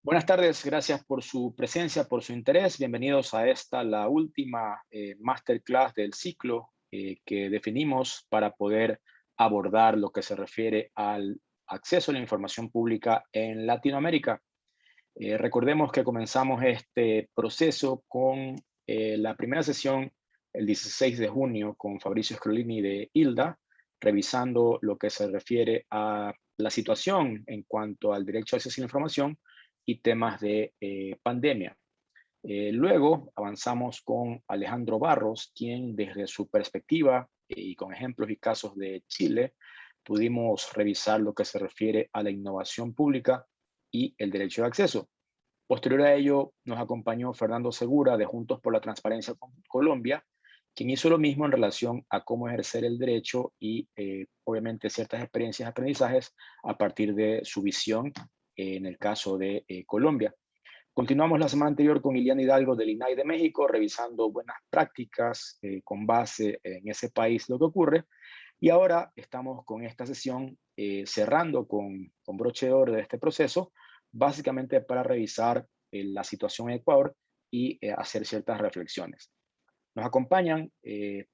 Buenas tardes, gracias por su presencia, por su interés. Bienvenidos a esta, la última masterclass del ciclo que definimos para poder abordar lo que se refiere al acceso a la información pública en Latinoamérica. Recordemos que comenzamos este proceso con la primera sesión el 16 de junio con Fabricio Scrolini de ILDA, revisando lo que se refiere a la situación en cuanto al derecho a acceso a la información y temas de pandemia. Luego avanzamos con Alejandro Barros, quien desde su perspectiva y con ejemplos y casos de Chile, pudimos revisar lo que se refiere a la innovación pública y el derecho de acceso. Posterior a ello, nos acompañó Fernando Segura de Juntos por la Transparencia con Colombia, quien hizo lo mismo en relación a cómo ejercer el derecho y obviamente ciertas experiencias y aprendizajes a partir de su visión en el caso de Colombia. Continuamos la semana anterior con Iliana Hidalgo del INAI de México, revisando buenas prácticas con base en ese país lo que ocurre. Y ahora estamos con esta sesión cerrando con broche de oro de este proceso, básicamente para revisar la situación en Ecuador y hacer ciertas reflexiones. Nos acompañan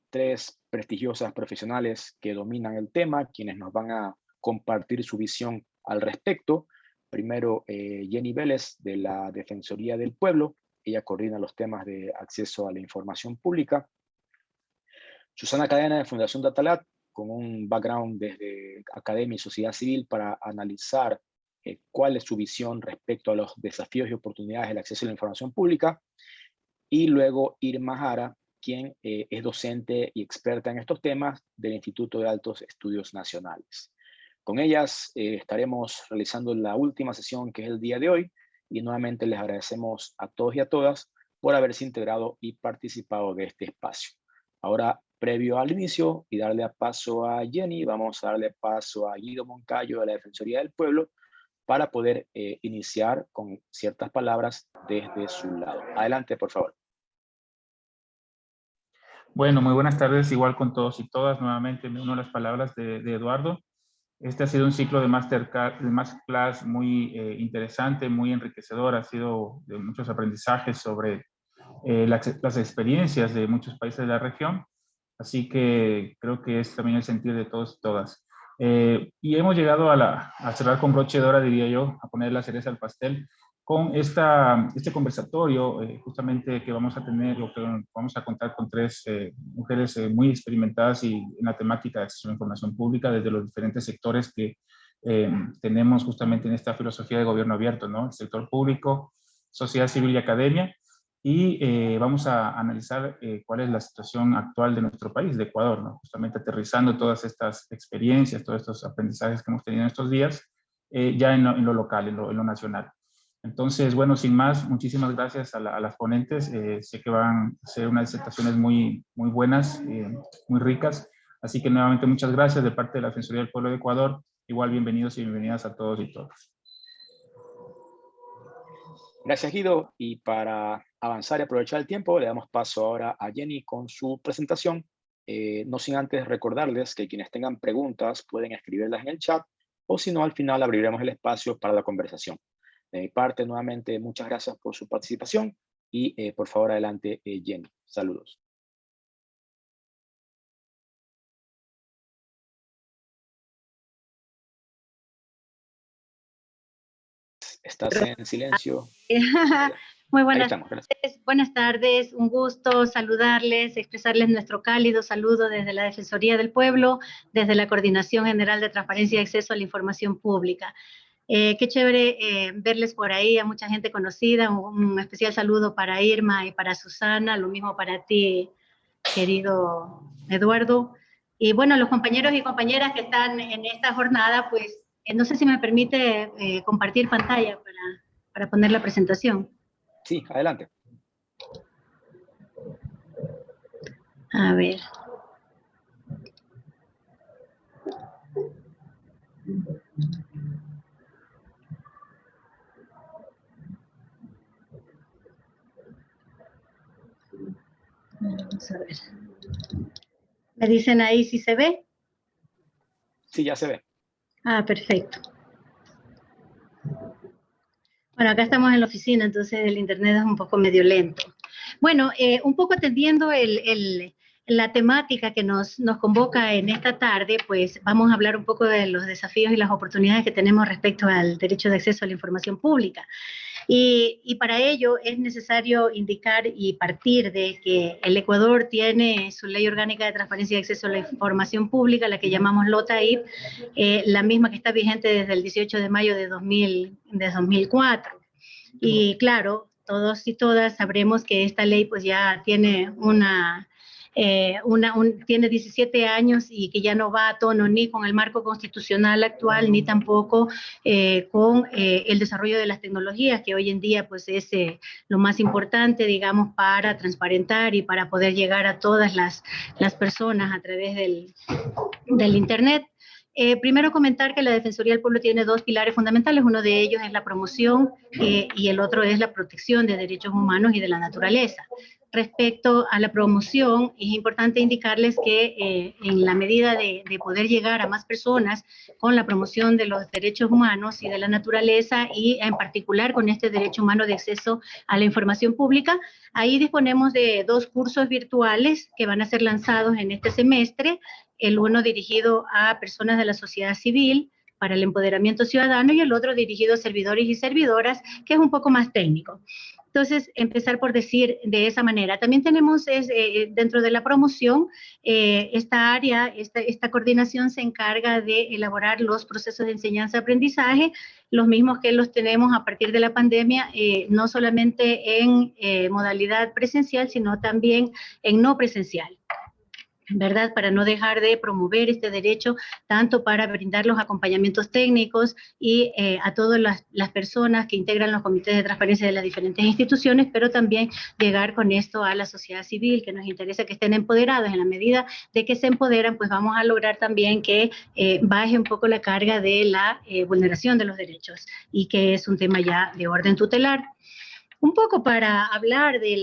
tres prestigiosas profesionales que dominan el tema, quienes nos van a compartir su visión al respecto. Primero, Jenny Vélez, de la Defensoría del Pueblo. Ella coordina los temas de acceso a la información pública. Susana Cadena, de Fundación Datalat, con un background desde academia y sociedad civil para analizar cuál es su visión respecto a los desafíos y oportunidades del acceso a la información pública. Y luego Irma Jara, quien es docente y experta en estos temas del Instituto de Altos Estudios Nacionales. Con ellas estaremos realizando la última sesión, que es el día de hoy, y nuevamente les agradecemos a todos y a todas por haberse integrado y participado de este espacio. Ahora, previo al inicio y darle paso a Jenny, vamos a darle paso a Guido Moncayo de la Defensoría del Pueblo para poder iniciar con ciertas palabras desde su lado. Adelante, por favor. Bueno, muy buenas tardes, igual con todos y todas. Nuevamente me uno a las palabras de Eduardo. Este ha sido un ciclo de masterclass muy interesante, muy enriquecedor. Ha sido de muchos aprendizajes sobre las experiencias de muchos países de la región. Así que creo que es también el sentir de todos y todas. Y hemos llegado a cerrar con broche de oro, diría yo, a poner la cereza al pastel con este conversatorio, justamente que vamos a tener, o que vamos a contar con tres mujeres muy experimentadas y en la temática de acceso a la información pública desde los diferentes sectores que tenemos justamente en esta filosofía de gobierno abierto, ¿no? El sector público, sociedad civil y academia. Y vamos a analizar cuál es la situación actual de nuestro país, de Ecuador, ¿no? Justamente aterrizando todas estas experiencias, todos estos aprendizajes que hemos tenido en estos días, ya en lo local, en lo nacional. Entonces, bueno, sin más, muchísimas gracias a las ponentes. Sé que van a ser unas disertaciones muy buenas, muy ricas. Así que nuevamente muchas gracias de parte de la Defensoría del Pueblo de Ecuador. Igual bienvenidos y bienvenidas a todos y todas. Gracias, Guido. Y para avanzar y aprovechar el tiempo, le damos paso ahora a Jenny con su presentación. No sin antes recordarles que quienes tengan preguntas pueden escribirlas en el chat, o si no, al final abriremos el espacio para la conversación. De mi parte, nuevamente, muchas gracias por su participación y por favor, adelante, Jenny. Saludos. Estás en silencio. Muy Ahí buenas estamos. Gracias. tardes, buenas tardes, un gusto saludarles, expresarles nuestro cálido saludo desde la Defensoría del Pueblo, desde la Coordinación General de Transparencia y Acceso a la Información Pública. Qué chévere verles por ahí, a mucha gente conocida, un especial saludo para Irma y para Susana, lo mismo para ti, querido Eduardo. Y bueno, los compañeros y compañeras que están en esta jornada, pues no sé si me permite compartir pantalla para poner la presentación. Sí, adelante. A ver. Vamos a ver. ¿Me dicen ahí si se ve? Sí, ya se ve. Ah, perfecto. Bueno, acá estamos en la oficina, entonces el internet es un poco medio lento. Bueno, un poco atendiendo la temática que nos convoca en esta tarde, pues vamos a hablar un poco de los desafíos y las oportunidades que tenemos respecto al derecho de acceso a la información pública. Y para ello es necesario indicar y partir de que el Ecuador tiene su Ley Orgánica de Transparencia y Acceso a la Información Pública, la que llamamos LOTAIP, la misma que está vigente desde el 18 de mayo de 2004. Y claro, todos y todas sabremos que esta ley pues ya tiene tiene 17 años y que ya no va a tono ni con el marco constitucional actual, ni tampoco con el desarrollo de las tecnologías, que hoy en día pues es lo más importante, digamos, para transparentar y para poder llegar a todas las personas a través del Internet. Primero comentar que la Defensoría del Pueblo tiene dos pilares fundamentales, uno de ellos es la promoción y el otro es la protección de derechos humanos y de la naturaleza. Respecto a la promoción, es importante indicarles que en la medida de poder llegar a más personas con la promoción de los derechos humanos y de la naturaleza, y en particular con este derecho humano de acceso a la información pública, ahí disponemos de dos cursos virtuales que van a ser lanzados en este semestre, el uno dirigido a personas de la sociedad civil para el empoderamiento ciudadano y el otro dirigido a servidores y servidoras, que es un poco más técnico. Entonces, empezar por decir de esa manera. También tenemos dentro de la promoción, esta área, esta coordinación se encarga de elaborar los procesos de enseñanza-aprendizaje, los mismos que los tenemos a partir de la pandemia, no solamente en modalidad presencial, sino también en no presencial, ¿verdad? Para no dejar de promover este derecho, tanto para brindar los acompañamientos técnicos y a todas las personas que integran los comités de transparencia de las diferentes instituciones, pero también llegar con esto a la sociedad civil, que nos interesa que estén empoderados. En la medida de que se empoderan, pues vamos a lograr también que baje un poco la carga de la vulneración de los derechos, y que es un tema ya de orden tutelar. Un poco para hablar de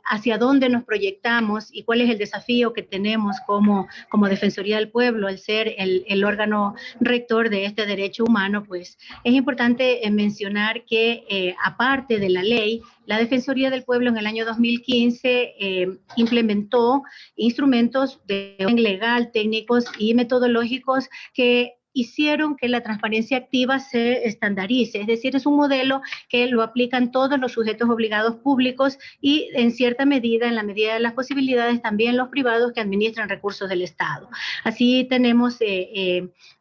hacia dónde nos proyectamos y cuál es el desafío que tenemos como Defensoría del Pueblo, al ser el órgano rector de este derecho humano, pues es importante mencionar que aparte de la ley, la Defensoría del Pueblo en el año 2015 implementó instrumentos de orden legal, técnicos y metodológicos que hicieron que la transparencia activa se estandarice, es decir, es un modelo que lo aplican todos los sujetos obligados públicos y en cierta medida, en la medida de las posibilidades, también los privados que administran recursos del Estado. Así tenemos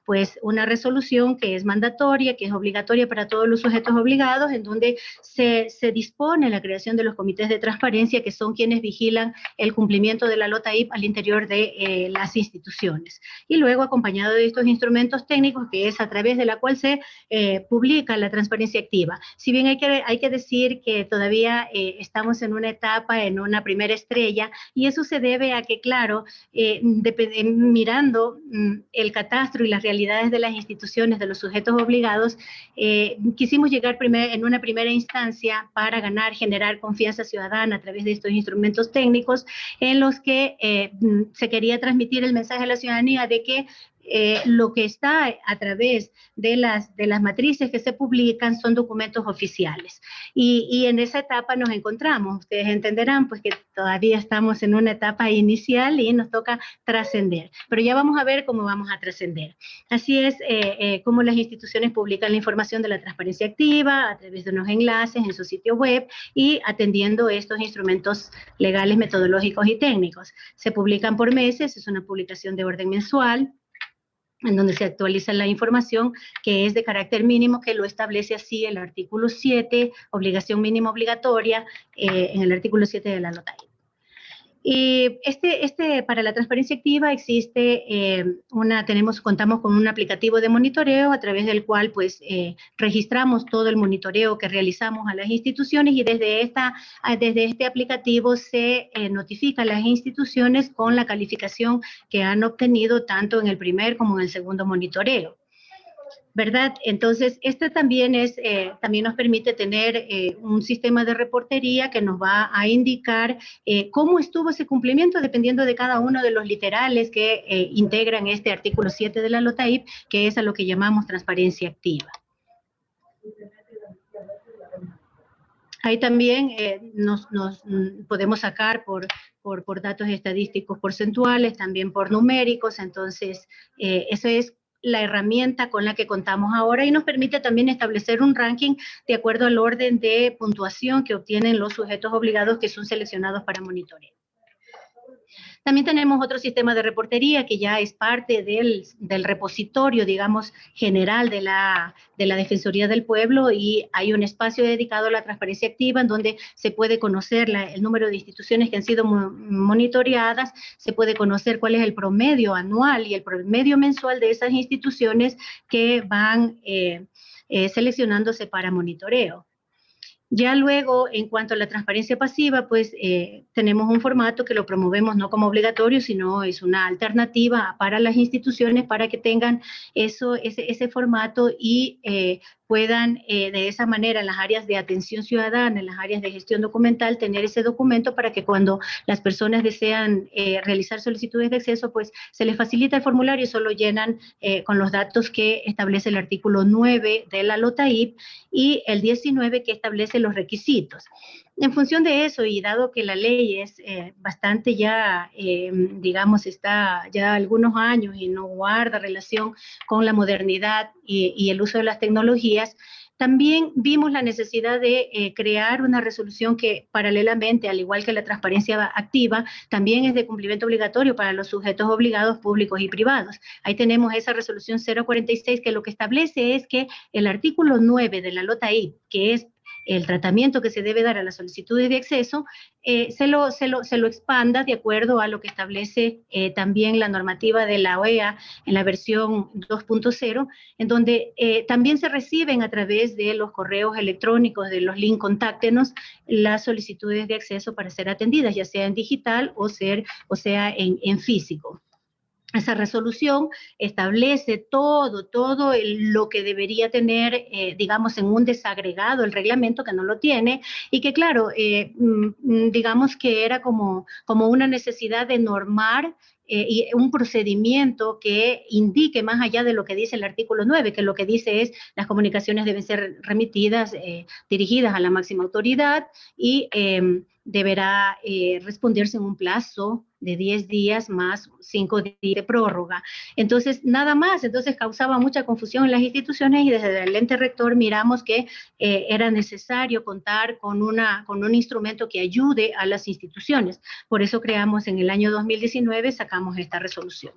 pues una resolución que es mandatoria, que es obligatoria para todos los sujetos obligados, en donde se dispone la creación de los comités de transparencia, que son quienes vigilan el cumplimiento de la LOTAIP al interior de las instituciones. Y luego, acompañado de estos instrumentos técnicos, que es a través de la cual se publica la transparencia activa. Si bien hay que decir que todavía estamos en una etapa, en una primera estrella, y eso se debe a que, claro, mirando el catastro y las realidades de las instituciones, de los sujetos obligados, quisimos llegar en una primera instancia para generar confianza ciudadana a través de estos instrumentos técnicos en los que se quería transmitir el mensaje a la ciudadanía de que lo que está a través de las matrices que se publican son documentos oficiales. Y en esa etapa nos encontramos. Ustedes entenderán pues que todavía estamos en una etapa inicial y nos toca trascender. Pero ya vamos a ver cómo vamos a trascender. Así es como las instituciones publican la información de la transparencia activa a través de unos enlaces en su sitio web y atendiendo estos instrumentos legales, metodológicos y técnicos. Se publican por meses, es una publicación de orden mensual, en donde se actualiza la información que es de carácter mínimo, que lo establece así el artículo 7, obligación mínima obligatoria, en el artículo 7 de la LOTAIP. Y para la transparencia activa existe contamos con un aplicativo de monitoreo a través del cual pues registramos todo el monitoreo que realizamos a las instituciones, y desde este aplicativo se notifica a las instituciones con la calificación que han obtenido tanto en el primer como en el segundo monitoreo, ¿verdad? Entonces, también nos permite tener un sistema de reportería que nos va a indicar cómo estuvo ese cumplimiento dependiendo de cada uno de los literales que integran este artículo 7 de la LOTAIP, que es a lo que llamamos transparencia activa. Ahí también nos podemos sacar por datos estadísticos porcentuales, también por numéricos, entonces esa es la herramienta con la que contamos ahora y nos permite también establecer un ranking de acuerdo al orden de puntuación que obtienen los sujetos obligados que son seleccionados para monitoreo. También tenemos otro sistema de reportería que ya es parte del repositorio, digamos, general de la Defensoría del Pueblo, y hay un espacio dedicado a la transparencia activa en donde se puede conocer el número de instituciones que han sido monitoreadas, se puede conocer cuál es el promedio anual y el promedio mensual de esas instituciones que van seleccionándose para monitoreo. Ya luego, en cuanto a la transparencia pasiva, pues tenemos un formato que lo promovemos no como obligatorio, sino es una alternativa para las instituciones para que tengan ese formato y puedan de esa manera en las áreas de atención ciudadana, en las áreas de gestión documental, tener ese documento para que cuando las personas desean realizar solicitudes de acceso, pues se les facilita el formulario y solo llenan con los datos que establece el artículo 9 de la LOTAIP y el 19 que establece los requisitos. En función de eso, y dado que la ley es bastante ya, digamos, está ya algunos años y no guarda relación con la modernidad y el uso de las tecnologías, también vimos la necesidad de crear una resolución que paralelamente, al igual que la transparencia activa, también es de cumplimiento obligatorio para los sujetos obligados públicos y privados. Ahí tenemos esa resolución 046 que lo que establece es que el artículo 9 de la LOTAIP, que es el tratamiento que se debe dar a las solicitudes de acceso, se lo expanda de acuerdo a lo que establece también la normativa de la OEA en la versión 2.0, en donde también se reciben a través de los correos electrónicos, de los links contáctenos, las solicitudes de acceso para ser atendidas, ya sea en digital o sea en físico. Esa resolución establece todo lo que debería tener, digamos, en un desagregado el reglamento, que no lo tiene, y que, claro, digamos que era como una necesidad de normar y un procedimiento que indique más allá de lo que dice el artículo 9, que lo que dice es las comunicaciones deben ser remitidas, dirigidas a la máxima autoridad y deberá responderse en un plazo de 10 días más 5 días de prórroga. Entonces, nada más, entonces causaba mucha confusión en las instituciones y desde el ente rector miramos que era necesario contar con un instrumento que ayude a las instituciones. Por eso creamos en el año 2019, sacamos esta resolución.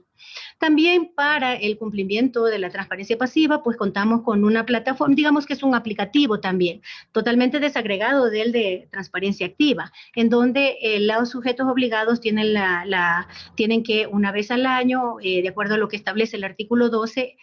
También para el cumplimiento de la transparencia pasiva, pues contamos con una plataforma, digamos que es un aplicativo también, totalmente desagregado del de transparencia activa, en donde los sujetos obligados tienen tienen que una vez al año, de acuerdo a lo que establece el artículo 12,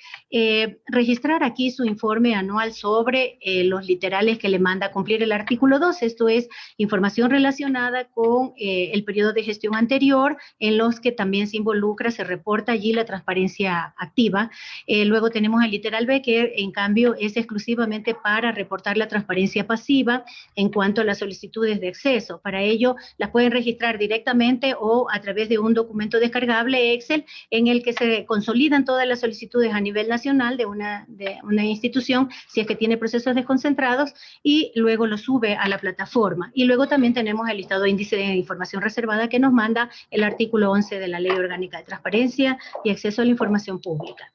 registrar aquí su informe anual sobre los literales que le manda a cumplir el artículo 12. Esto es información relacionada con el periodo de gestión anterior, en los que también se involucra, se reporta allí la transparencia activa. Luego tenemos el literal B, que en cambio es exclusivamente para reportar la transparencia pasiva en cuanto a las solicitudes de acceso. Para ello las pueden registrar directamente o a través de un documento descargable Excel en el que se consolidan todas las solicitudes a nivel nacional de una institución, si es que tiene procesos desconcentrados, y luego lo sube a la plataforma. Y luego también tenemos el listado de índice de información reservada que nos manda el artículo 11 de la Ley Orgánica de Transparencia y Acceso a la Información Pública.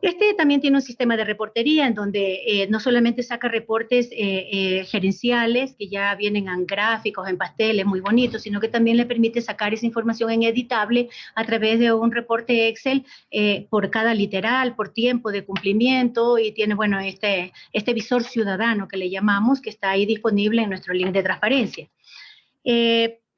Este también tiene un sistema de reportería en donde no solamente saca reportes gerenciales que ya vienen en gráficos, en pasteles muy bonitos, sino que también le permite sacar esa información en editable a través de un reporte Excel por cada literal, por tiempo de cumplimiento, y tiene, bueno, este visor ciudadano que le llamamos, que está ahí disponible en nuestro link de transparencia.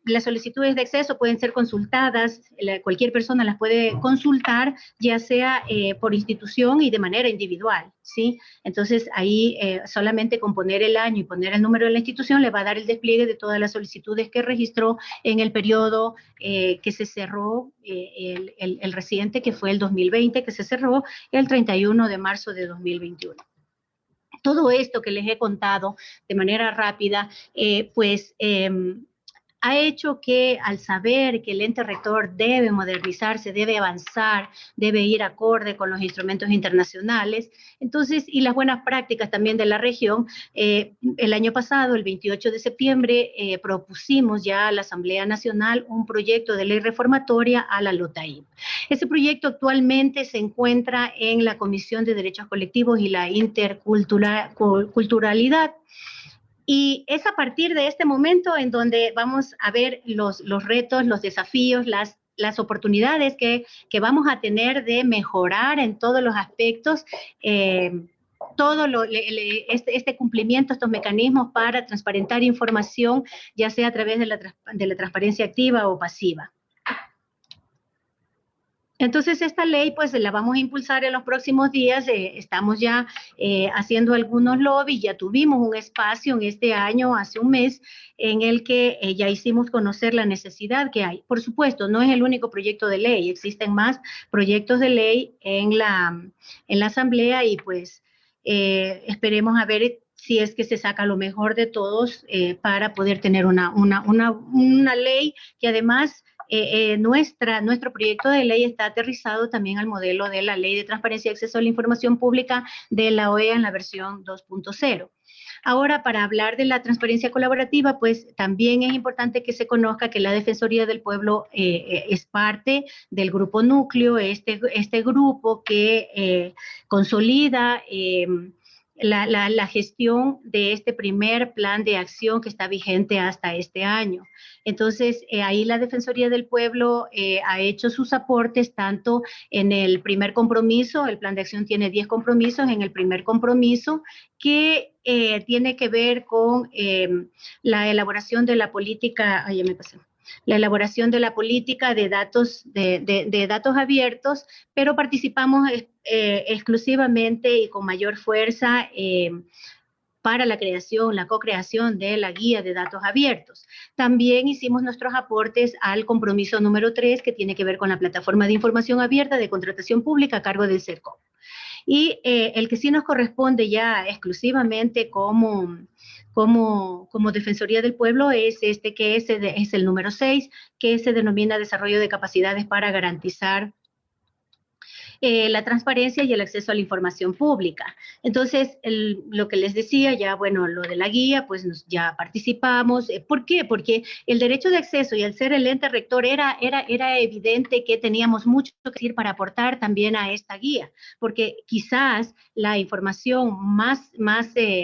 Las solicitudes de acceso pueden ser consultadas, cualquier persona las puede consultar, ya sea por institución y de manera individual, ¿sí? Entonces, ahí solamente con poner el año y poner el número de la institución le va a dar el despliegue de todas las solicitudes que registró en el periodo que se cerró, el reciente, que fue el 2020, que se cerró el 31 de marzo de 2021. Todo esto que les he contado de manera rápida, ha hecho que al saber que el ente rector debe modernizarse, debe avanzar, debe ir acorde con los instrumentos internacionales, entonces, y las buenas prácticas también de la región, el año pasado, el 28 de septiembre, propusimos ya a la Asamblea Nacional un proyecto de ley reformatoria a la LOTAIP. Ese proyecto actualmente se encuentra en la Comisión de Derechos Colectivos y la Interculturalidad. Y es a partir de este momento en donde vamos a ver los retos, los desafíos, las oportunidades que vamos a tener de mejorar en todos los aspectos todo este cumplimiento, estos mecanismos para transparentar información, ya sea a través de la transparencia activa o pasiva. Entonces, esta ley, pues, la vamos a impulsar en los próximos días. Estamos ya haciendo algunos lobbies. Ya tuvimos un espacio en este año, hace un mes, en el que ya hicimos conocer la necesidad que hay. Por supuesto, no es el único proyecto de ley. Existen más proyectos de ley en la Asamblea y, pues, esperemos a ver si es que se saca lo mejor de todos para poder tener una ley que además... nuestro proyecto de ley está aterrizado también al modelo de la Ley de Transparencia y Acceso a la Información Pública de la OEA en la versión 2.0. Ahora, para hablar de la transparencia colaborativa, pues también es importante que se conozca que la Defensoría del Pueblo es parte del grupo núcleo, este grupo que consolida la gestión de este primer plan de acción que está vigente hasta este año. Entonces, ahí la Defensoría del Pueblo ha hecho sus aportes tanto en el primer compromiso, el plan de acción tiene 10 compromisos, en el primer compromiso que tiene que ver con la elaboración de la política, ya me pasé. La elaboración de la política de datos, de datos abiertos, pero participamos exclusivamente y con mayor fuerza para la creación, la co-creación de la guía de datos abiertos. También hicimos nuestros aportes al compromiso número 3, que tiene que ver con la plataforma de información abierta de contratación pública a cargo del CERCOP. Y el que sí nos corresponde ya exclusivamente como Defensoría del Pueblo es que es el número 6, que se denomina Desarrollo de Capacidades para Garantizar la transparencia y el acceso a la información pública. Entonces, lo que les decía ya, bueno, lo de la guía, pues ya participamos. ¿Por qué? Porque el derecho de acceso y al ser el ente rector era evidente que teníamos mucho que decir para aportar también a esta guía, porque quizás la información más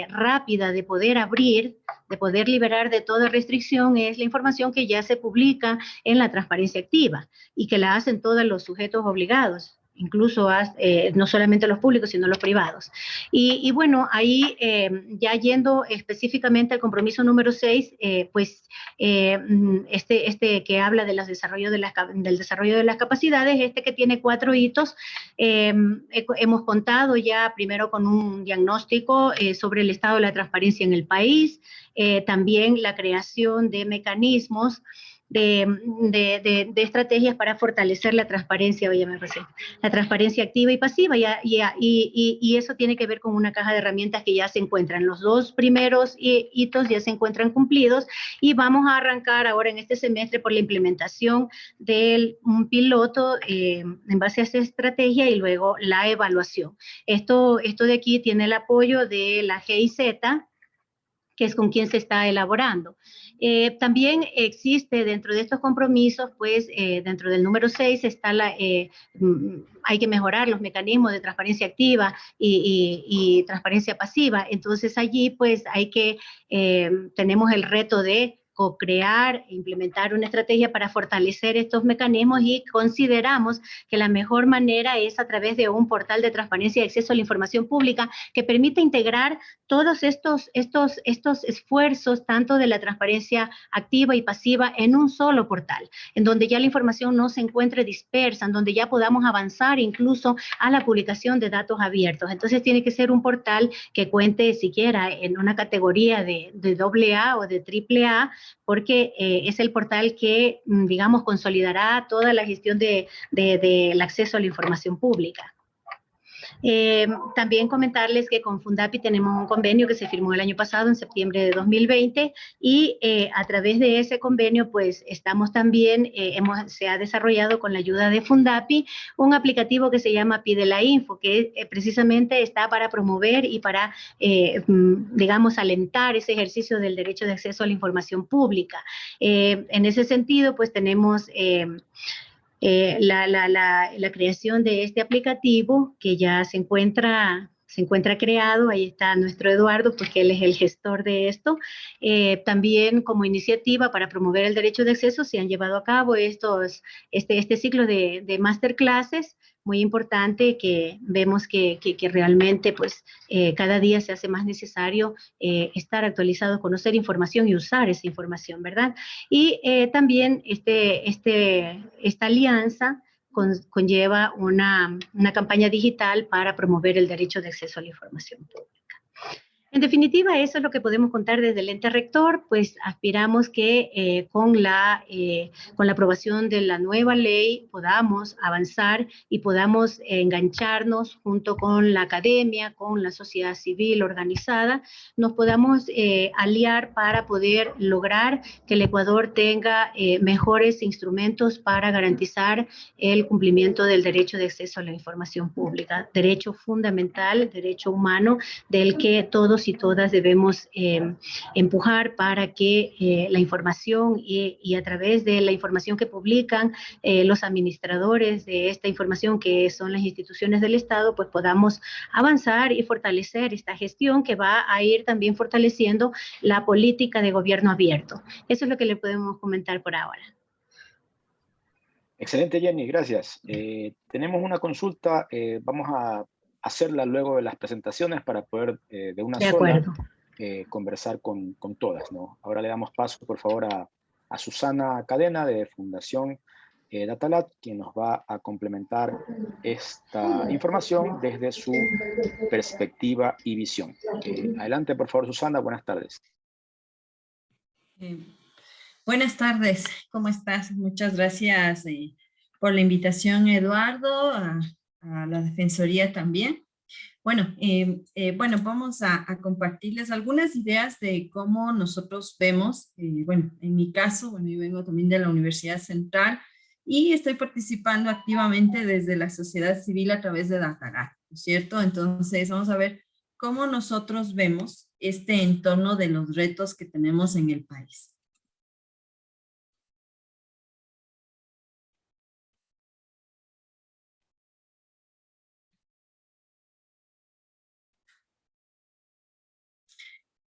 rápida de poder abrir, de poder liberar de toda restricción es la información que ya se publica en la transparencia activa y que la hacen todos los sujetos obligados, incluso no solamente los públicos, sino los privados. Y bueno, ahí ya yendo específicamente al compromiso número 6, pues que habla del desarrollo de las capacidades, que tiene 4 hitos, hemos contado ya primero con un diagnóstico sobre el estado de la transparencia en el país, también la creación de mecanismos de estrategias para fortalecer la transparencia, la transparencia activa y pasiva, y eso tiene que ver con una caja de herramientas que ya se encuentran. Los 2 primeros hitos ya se encuentran cumplidos y vamos a arrancar ahora en este semestre por la implementación de un piloto en base a esa estrategia y luego la evaluación. Esto de aquí tiene el apoyo de la GIZ, que es con quien se está elaborando. También existe dentro de estos compromisos, pues dentro del número 6 está hay que mejorar los mecanismos de transparencia activa y transparencia pasiva. Entonces allí pues tenemos el reto de co-crear e implementar una estrategia para fortalecer estos mecanismos y consideramos que la mejor manera es a través de un portal de transparencia y acceso a la información pública que permita integrar todos estos esfuerzos, tanto de la transparencia activa y pasiva, en un solo portal, en donde ya la información no se encuentre dispersa, en donde ya podamos avanzar incluso a la publicación de datos abiertos. Entonces tiene que ser un portal que cuente siquiera en una categoría de AA o de AAA, porque es el portal que, digamos, consolidará toda la gestión del acceso a la información pública. También comentarles que con Fundapi tenemos un convenio que se firmó el año pasado, en septiembre de 2020, y a través de ese convenio, pues estamos también, se ha desarrollado con la ayuda de Fundapi un aplicativo que se llama Pide la Info, que precisamente está para promover y para, digamos, alentar ese ejercicio del derecho de acceso a la información pública. En ese sentido, pues tenemos la creación de este aplicativo que ya se encuentra creado. Ahí está nuestro Eduardo, porque él es el gestor de esto. También como iniciativa para promover el derecho de acceso se han llevado a cabo este ciclo de masterclasses muy importante, que vemos que realmente pues cada día se hace más necesario estar actualizado, conocer información y usar esa información, ¿verdad? Y también esta alianza conlleva una campaña digital para promover el derecho de acceso a la información pública. En definitiva, eso es lo que podemos contar desde el ente rector. Pues aspiramos que con la aprobación de la nueva ley podamos avanzar y podamos engancharnos junto con la academia, con la sociedad civil organizada, nos podamos aliar para poder lograr que el Ecuador tenga mejores instrumentos para garantizar el cumplimiento del derecho de acceso a la información pública, derecho fundamental, derecho humano, del que todos y todas debemos empujar para que la información y a través de la información que publican los administradores de esta información, que son las instituciones del Estado, pues podamos avanzar y fortalecer esta gestión que va a ir también fortaleciendo la política de gobierno abierto. Eso es lo que le podemos comentar por ahora. Excelente, Jenny, gracias. Tenemos una consulta, vamos a hacerla luego de las presentaciones para poder de una sola conversar con todas, ¿no? Ahora le damos paso, por favor, a Susana Cadena de Fundación Datalab, quien nos va a complementar esta información desde su perspectiva y visión. Adelante, por favor, Susana, buenas tardes. Buenas tardes, ¿cómo estás? Muchas gracias por la invitación, Eduardo, a la Defensoría también. Bueno, vamos a compartirles algunas ideas de cómo nosotros vemos, bueno, en mi caso, bueno, yo vengo también de la Universidad Central y estoy participando activamente desde la sociedad civil a través de Datagat, ¿no es cierto? Entonces, vamos a ver cómo nosotros vemos este entorno de los retos que tenemos en el país.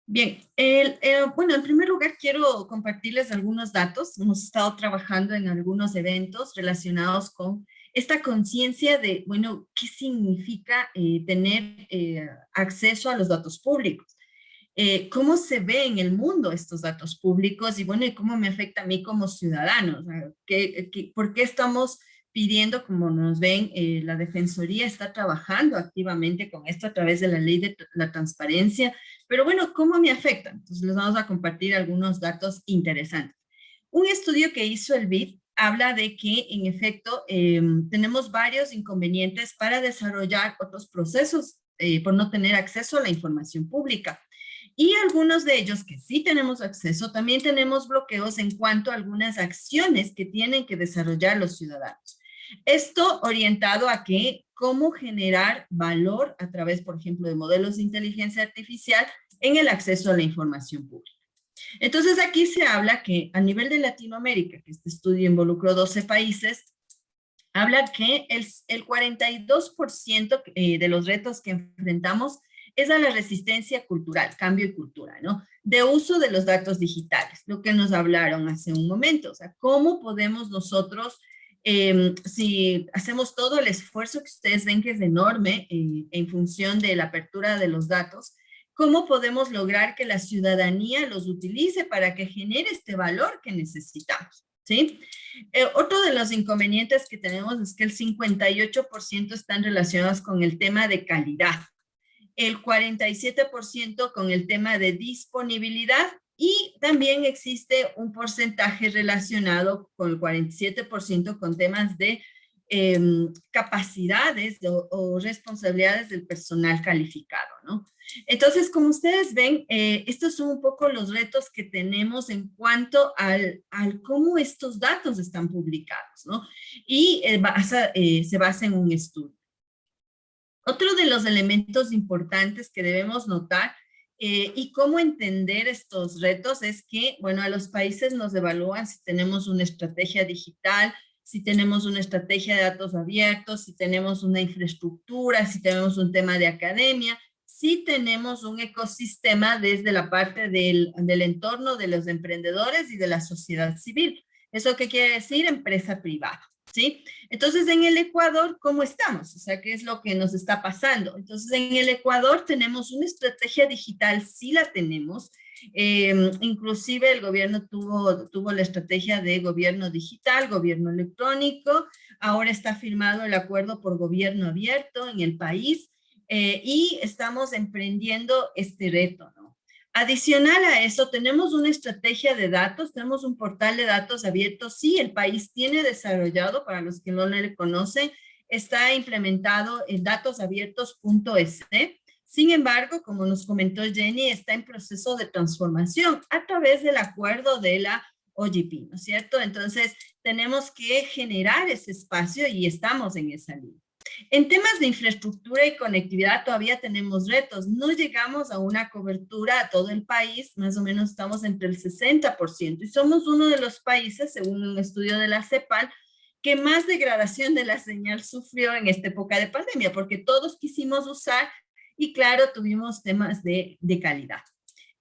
Bien, bueno, en primer lugar quiero compartirles algunos datos. Hemos estado trabajando en algunos eventos relacionados con esta conciencia de, bueno, ¿qué significa tener acceso a los datos públicos? ¿Cómo se ve en el mundo estos datos públicos? Y bueno, ¿y cómo me afecta a mí como ciudadano? O sea, ¿por qué estamos pidiendo, como nos ven, la Defensoría está trabajando activamente con esto a través de la ley de la transparencia? Pero bueno, ¿cómo me afecta? Entonces les vamos a compartir algunos datos interesantes. Un estudio que hizo el BID habla de que, en efecto, tenemos varios inconvenientes para desarrollar otros procesos por no tener acceso a la información pública. Y algunos de ellos que sí tenemos acceso, también tenemos bloqueos en cuanto a algunas acciones que tienen que desarrollar los ciudadanos. Esto orientado a que cómo generar valor a través, por ejemplo, de modelos de inteligencia artificial en el acceso a la información pública. Entonces, aquí se habla que a nivel de Latinoamérica, que este estudio involucró 12 países, habla que el 42% de los retos que enfrentamos es a la resistencia cultural, cambio y cultura, ¿no? De uso de los datos digitales, lo que nos hablaron hace un momento. O sea, ¿cómo podemos nosotros, si hacemos todo el esfuerzo que ustedes ven que es enorme en función de la apertura de los datos, cómo podemos lograr que la ciudadanía los utilice para que genere este valor que necesitamos? ¿Sí? Otro de los inconvenientes que tenemos es que el 58% están relacionados con el tema de calidad, el 47% con el tema de disponibilidad y también existe un porcentaje relacionado con el 47% con temas de capacidades o responsabilidades del personal calificado, ¿no? Entonces, como ustedes ven, estos son un poco los retos que tenemos en cuanto al cómo estos datos están publicados, ¿no? Y se basa en un estudio. Otro de los elementos importantes que debemos notar y cómo entender estos retos es que, bueno, a los países nos evalúan si tenemos una estrategia digital, si tenemos una estrategia de datos abiertos, si tenemos una infraestructura, si tenemos un tema de academia, si tenemos un ecosistema desde la parte del entorno de los emprendedores y de la sociedad civil. ¿Eso qué quiere decir? Empresa privada, ¿sí? Entonces, en el Ecuador, ¿cómo estamos? O sea, ¿qué es lo que nos está pasando? Entonces, en el Ecuador tenemos una estrategia digital, sí la tenemos. Inclusive el gobierno tuvo la estrategia de gobierno digital, gobierno electrónico. Ahora está firmado el acuerdo por gobierno abierto en el país y estamos emprendiendo este reto, ¿no? Adicional a eso, tenemos una estrategia de datos, tenemos un portal de datos abiertos. Sí, el país tiene desarrollado, para los que no le conocen, está implementado en datosabiertos.es. Sin embargo, como nos comentó Jenny, está en proceso de transformación a través del acuerdo de la OGP, ¿no es cierto? Entonces, tenemos que generar ese espacio y estamos en esa línea. En temas de infraestructura y conectividad todavía tenemos retos. No llegamos a una cobertura a todo el país, más o menos estamos entre el 60%, y somos uno de los países, según un estudio de la CEPAL, que más degradación de la señal sufrió en esta época de pandemia, porque todos quisimos usar y claro, tuvimos temas de calidad.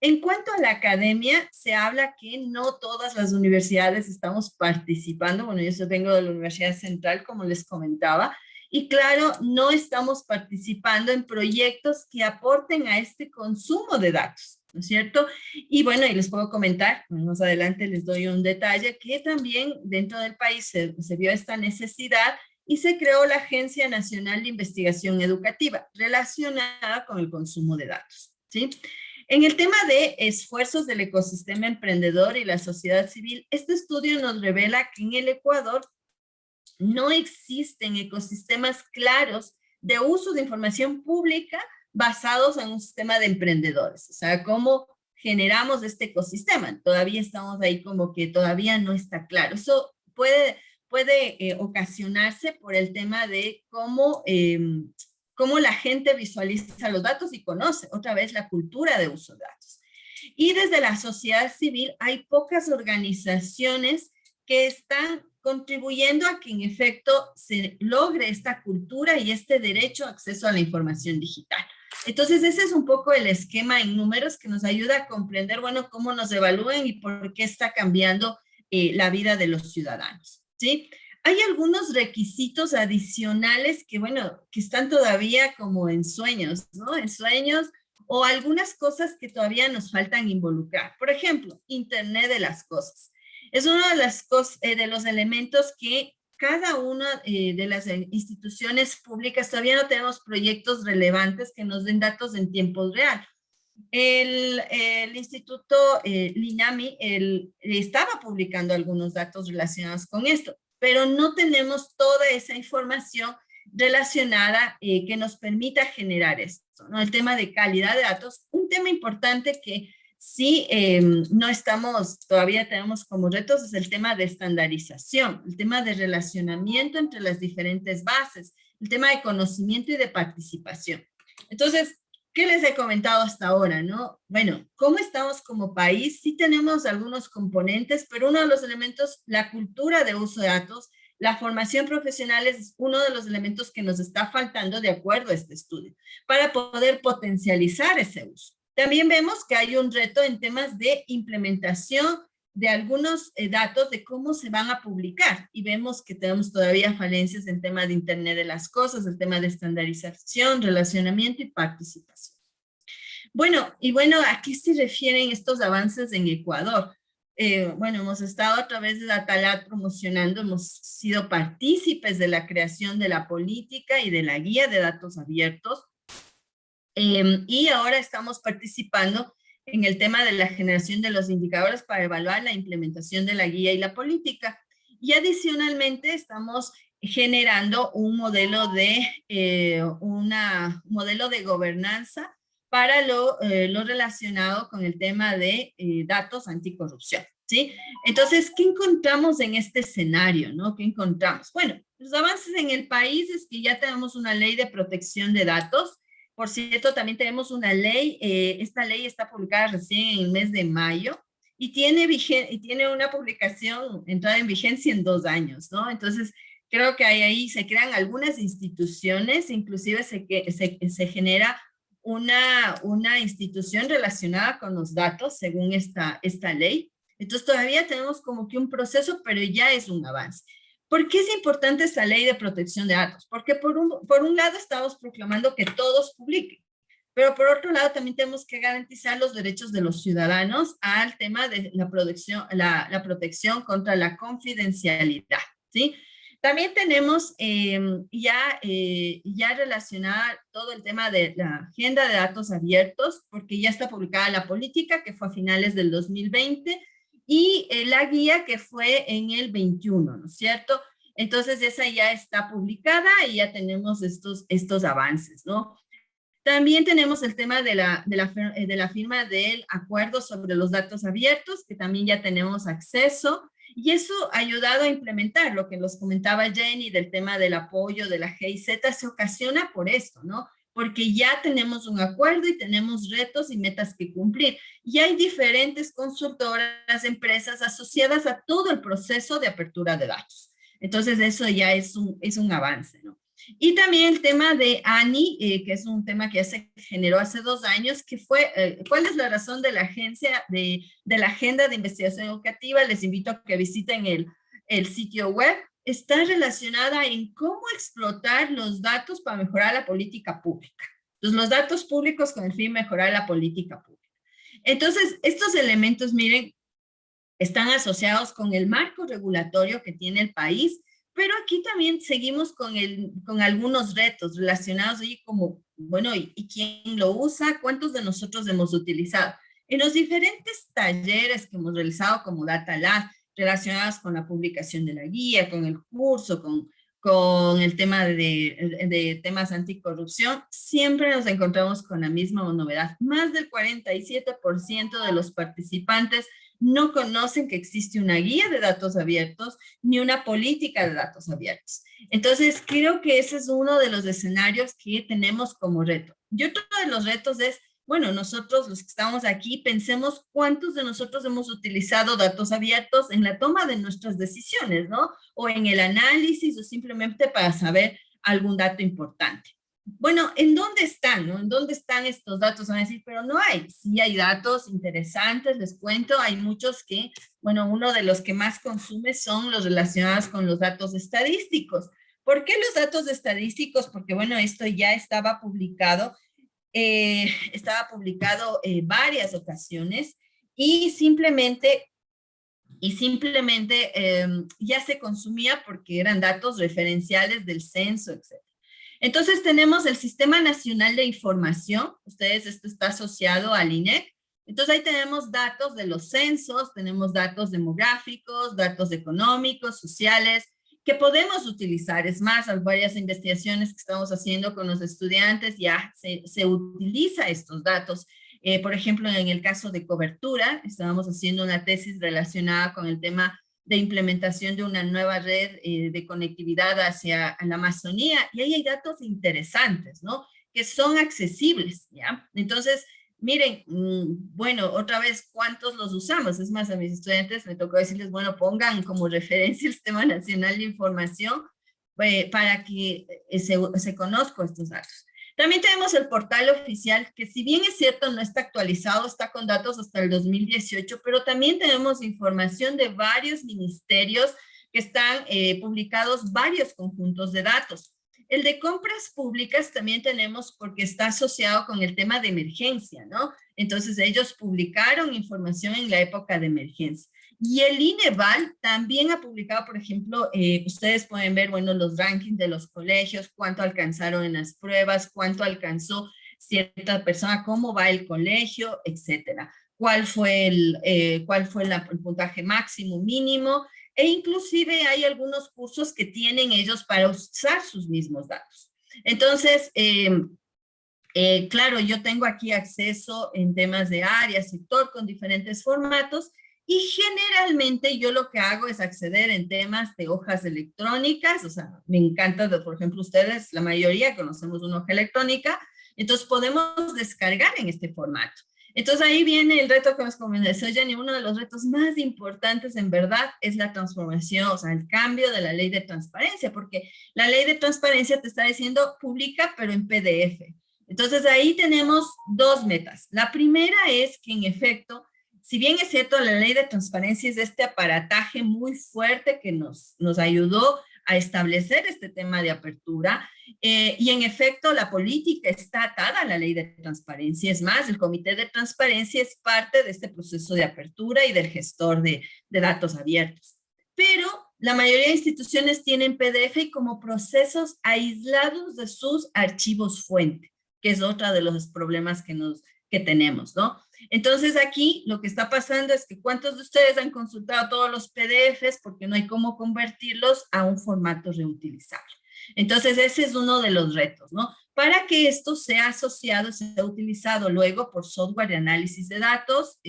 En cuanto a la academia, se habla que no todas las universidades estamos participando. Bueno, yo vengo de la Universidad Central, como les comentaba, y claro, no estamos participando en proyectos que aporten a este consumo de datos, ¿no es cierto? Y bueno, y les puedo comentar, más adelante les doy un detalle, que también dentro del país se vio esta necesidad y se creó la Agencia Nacional de Investigación Educativa relacionada con el consumo de datos, ¿sí? En el tema de esfuerzos del ecosistema emprendedor y la sociedad civil, este estudio nos revela que en el Ecuador no existen ecosistemas claros de uso de información pública basados en un sistema de emprendedores. O sea, ¿cómo generamos este ecosistema? Todavía estamos ahí como que todavía no está claro. Eso puede ocasionarse por el tema de cómo la gente visualiza los datos y conoce otra vez la cultura de uso de datos. Y desde la sociedad civil hay pocas organizaciones que están contribuyendo a que en efecto se logre esta cultura y este derecho a acceso a la información digital. Entonces ese es un poco el esquema en números que nos ayuda a comprender, bueno, cómo nos evalúan y por qué está cambiando la vida de los ciudadanos, ¿sí? Hay algunos requisitos adicionales que, bueno, que están todavía como en sueños, ¿no? En sueños o algunas cosas que todavía nos faltan involucrar. Por ejemplo, Internet de las cosas. Es uno de los elementos que cada una de las instituciones públicas todavía no tenemos proyectos relevantes que nos den datos en tiempo real. El instituto Linami estaba publicando algunos datos relacionados con esto, pero no tenemos toda esa información relacionada que nos permita generar esto, ¿no? El tema de calidad de datos, un tema importante que sí no estamos, todavía tenemos como retos, es el tema de estandarización, el tema de relacionamiento entre las diferentes bases, el tema de conocimiento y de participación. Entonces, ¿qué les he comentado hasta ahora, no? Bueno, ¿cómo estamos como país? Sí tenemos algunos componentes, pero uno de los elementos, la cultura de uso de datos, la formación profesional es uno de los elementos que nos está faltando de acuerdo a este estudio, para poder potencializar ese uso. También vemos que hay un reto en temas de implementación de algunos datos de cómo se van a publicar y vemos que tenemos todavía falencias en tema de Internet de las cosas, el tema de estandarización, relacionamiento y participación. Bueno, ¿a qué se refieren estos avances en Ecuador? Bueno, hemos estado a través de Datalat promocionando, hemos sido partícipes de la creación de la política y de la guía de datos abiertos. Y ahora estamos participando en el tema de la generación de los indicadores para evaluar la implementación de la guía y la política. Y adicionalmente estamos generando un modelo de gobernanza para lo relacionado con el tema de datos anticorrupción, ¿sí? Entonces, ¿qué encontramos en este escenario, no? ¿Qué encontramos? Bueno, los avances en el país es que ya tenemos una ley de protección de datos. Por cierto, también tenemos una ley, esta ley está publicada recién en el mes de mayo, y tiene una publicación entrada en vigencia en 2 años, ¿no? Entonces, creo que ahí se crean algunas instituciones, inclusive se genera una institución relacionada con los datos según esta ley. Entonces, todavía tenemos como que un proceso, pero ya es un avance. ¿Por qué es importante esta ley de protección de datos? Porque por un lado estamos proclamando que todos publiquen, pero por otro lado también tenemos que garantizar los derechos de los ciudadanos al tema de la protección contra la confidencialidad, ¿sí? También tenemos ya relacionada todo el tema de la agenda de datos abiertos, porque ya está publicada la política, que fue a finales del 2020, y la guía, que fue en el 21, ¿no es cierto? Entonces esa ya está publicada y ya tenemos estos avances, ¿no? También tenemos el tema de la firma del acuerdo sobre los datos abiertos, que también ya tenemos acceso, y eso ha ayudado a implementar lo que nos comentaba Jenny del tema del apoyo de la GIZ. Se ocasiona por esto, ¿no? Porque ya tenemos un acuerdo y tenemos retos y metas que cumplir. Y hay diferentes consultoras, empresas asociadas a todo el proceso de apertura de datos. Entonces eso ya es un avance, ¿no? Y también el tema de ANI, que es un tema que ya se generó hace 2 años, que fue, ¿cuál es la razón de la agencia, de la Agenda de Investigación Educativa? Les invito a que visiten el sitio web. Está relacionada en cómo explotar los datos para mejorar la política pública. Entonces, los datos públicos con el fin de mejorar la política pública. Entonces, estos elementos, miren, están asociados con el marco regulatorio que tiene el país, pero aquí también seguimos con algunos retos relacionados, oye, como, bueno, ¿y quién lo usa? ¿Cuántos de nosotros hemos utilizado? En los diferentes talleres que hemos realizado como Data Lab, relacionados con la publicación de la guía, con el curso, con el tema de temas anticorrupción, siempre nos encontramos con la misma novedad. Más del 47% de los participantes no conocen que existe una guía de datos abiertos ni una política de datos abiertos. Entonces, creo que ese es uno de los escenarios que tenemos como reto. Y otro de los retos es, bueno, nosotros los que estamos aquí, pensemos cuántos de nosotros hemos utilizado datos abiertos en la toma de nuestras decisiones, ¿no? O en el análisis o simplemente para saber algún dato importante. Bueno, ¿en dónde están, no? ¿En dónde están estos datos? Van a decir, pero no hay. Sí hay datos interesantes, les cuento. Hay muchos que, bueno, uno de los que más consume son los relacionados con los datos estadísticos. ¿Por qué los datos estadísticos? Porque, bueno, esto ya estaba publicado varias ocasiones y simplemente ya se consumía porque eran datos referenciales del censo, etc. Entonces tenemos el Sistema Nacional de Información, esto está asociado al INEC, entonces ahí tenemos datos de los censos, tenemos datos demográficos, datos económicos, sociales, que podemos utilizar. Es más, hay varias investigaciones que estamos haciendo con los estudiantes, ya se utiliza estos datos. Por ejemplo, en el caso de cobertura, estábamos haciendo una tesis relacionada con el tema de implementación de una nueva red de conectividad hacia la Amazonía, y ahí hay datos interesantes, ¿no? Que son accesibles, ¿ya? Entonces, miren, bueno, otra vez, ¿cuántos los usamos? Es más, a mis estudiantes me tocó decirles, bueno, pongan como referencia el Sistema Nacional de Información para que se conozcan estos datos. También tenemos el portal oficial, que si bien es cierto no está actualizado, está con datos hasta el 2018, pero también tenemos información de varios ministerios que están publicados varios conjuntos de datos. El de compras públicas también tenemos porque está asociado con el tema de emergencia, ¿no? Entonces ellos publicaron información en la época de emergencia. Y el INEVAL también ha publicado, por ejemplo, ustedes pueden ver, bueno, los rankings de los colegios, cuánto alcanzaron en las pruebas, cuánto alcanzó cierta persona, cómo va el colegio, etcétera. Cuál fue el puntaje máximo, mínimo, e inclusive hay algunos cursos que tienen ellos para usar sus mismos datos. Entonces, claro, yo tengo aquí acceso en temas de área, sector, con diferentes formatos, y generalmente yo lo que hago es acceder en temas de hojas electrónicas, o sea, me encanta, por ejemplo, ustedes, la mayoría conocemos una hoja electrónica, entonces podemos descargar en este formato. Entonces ahí viene el reto que nos comenzó Jenny, uno de los retos más importantes en verdad es la transformación, o sea, el cambio de la ley de transparencia, porque la ley de transparencia te está diciendo publica, pero en PDF. Entonces ahí tenemos dos metas. La primera es que en efecto, si bien es cierto, la ley de transparencia es este aparataje muy fuerte que nos ayudó a establecer este tema de apertura, y en efecto la política está atada a la ley de transparencia. Es más, el comité de transparencia es parte de este proceso de apertura y del gestor de datos abiertos. Pero la mayoría de instituciones tienen PDF y como procesos aislados de sus archivos fuente, que es otro de los problemas que tenemos, ¿no? Entonces aquí lo que está pasando es que ¿cuántos de ustedes han consultado todos los PDFs porque no hay cómo convertirlos a un formato reutilizable? Entonces ese es uno de los retos, ¿no? Para que esto sea asociado, sea utilizado luego por software de análisis de datos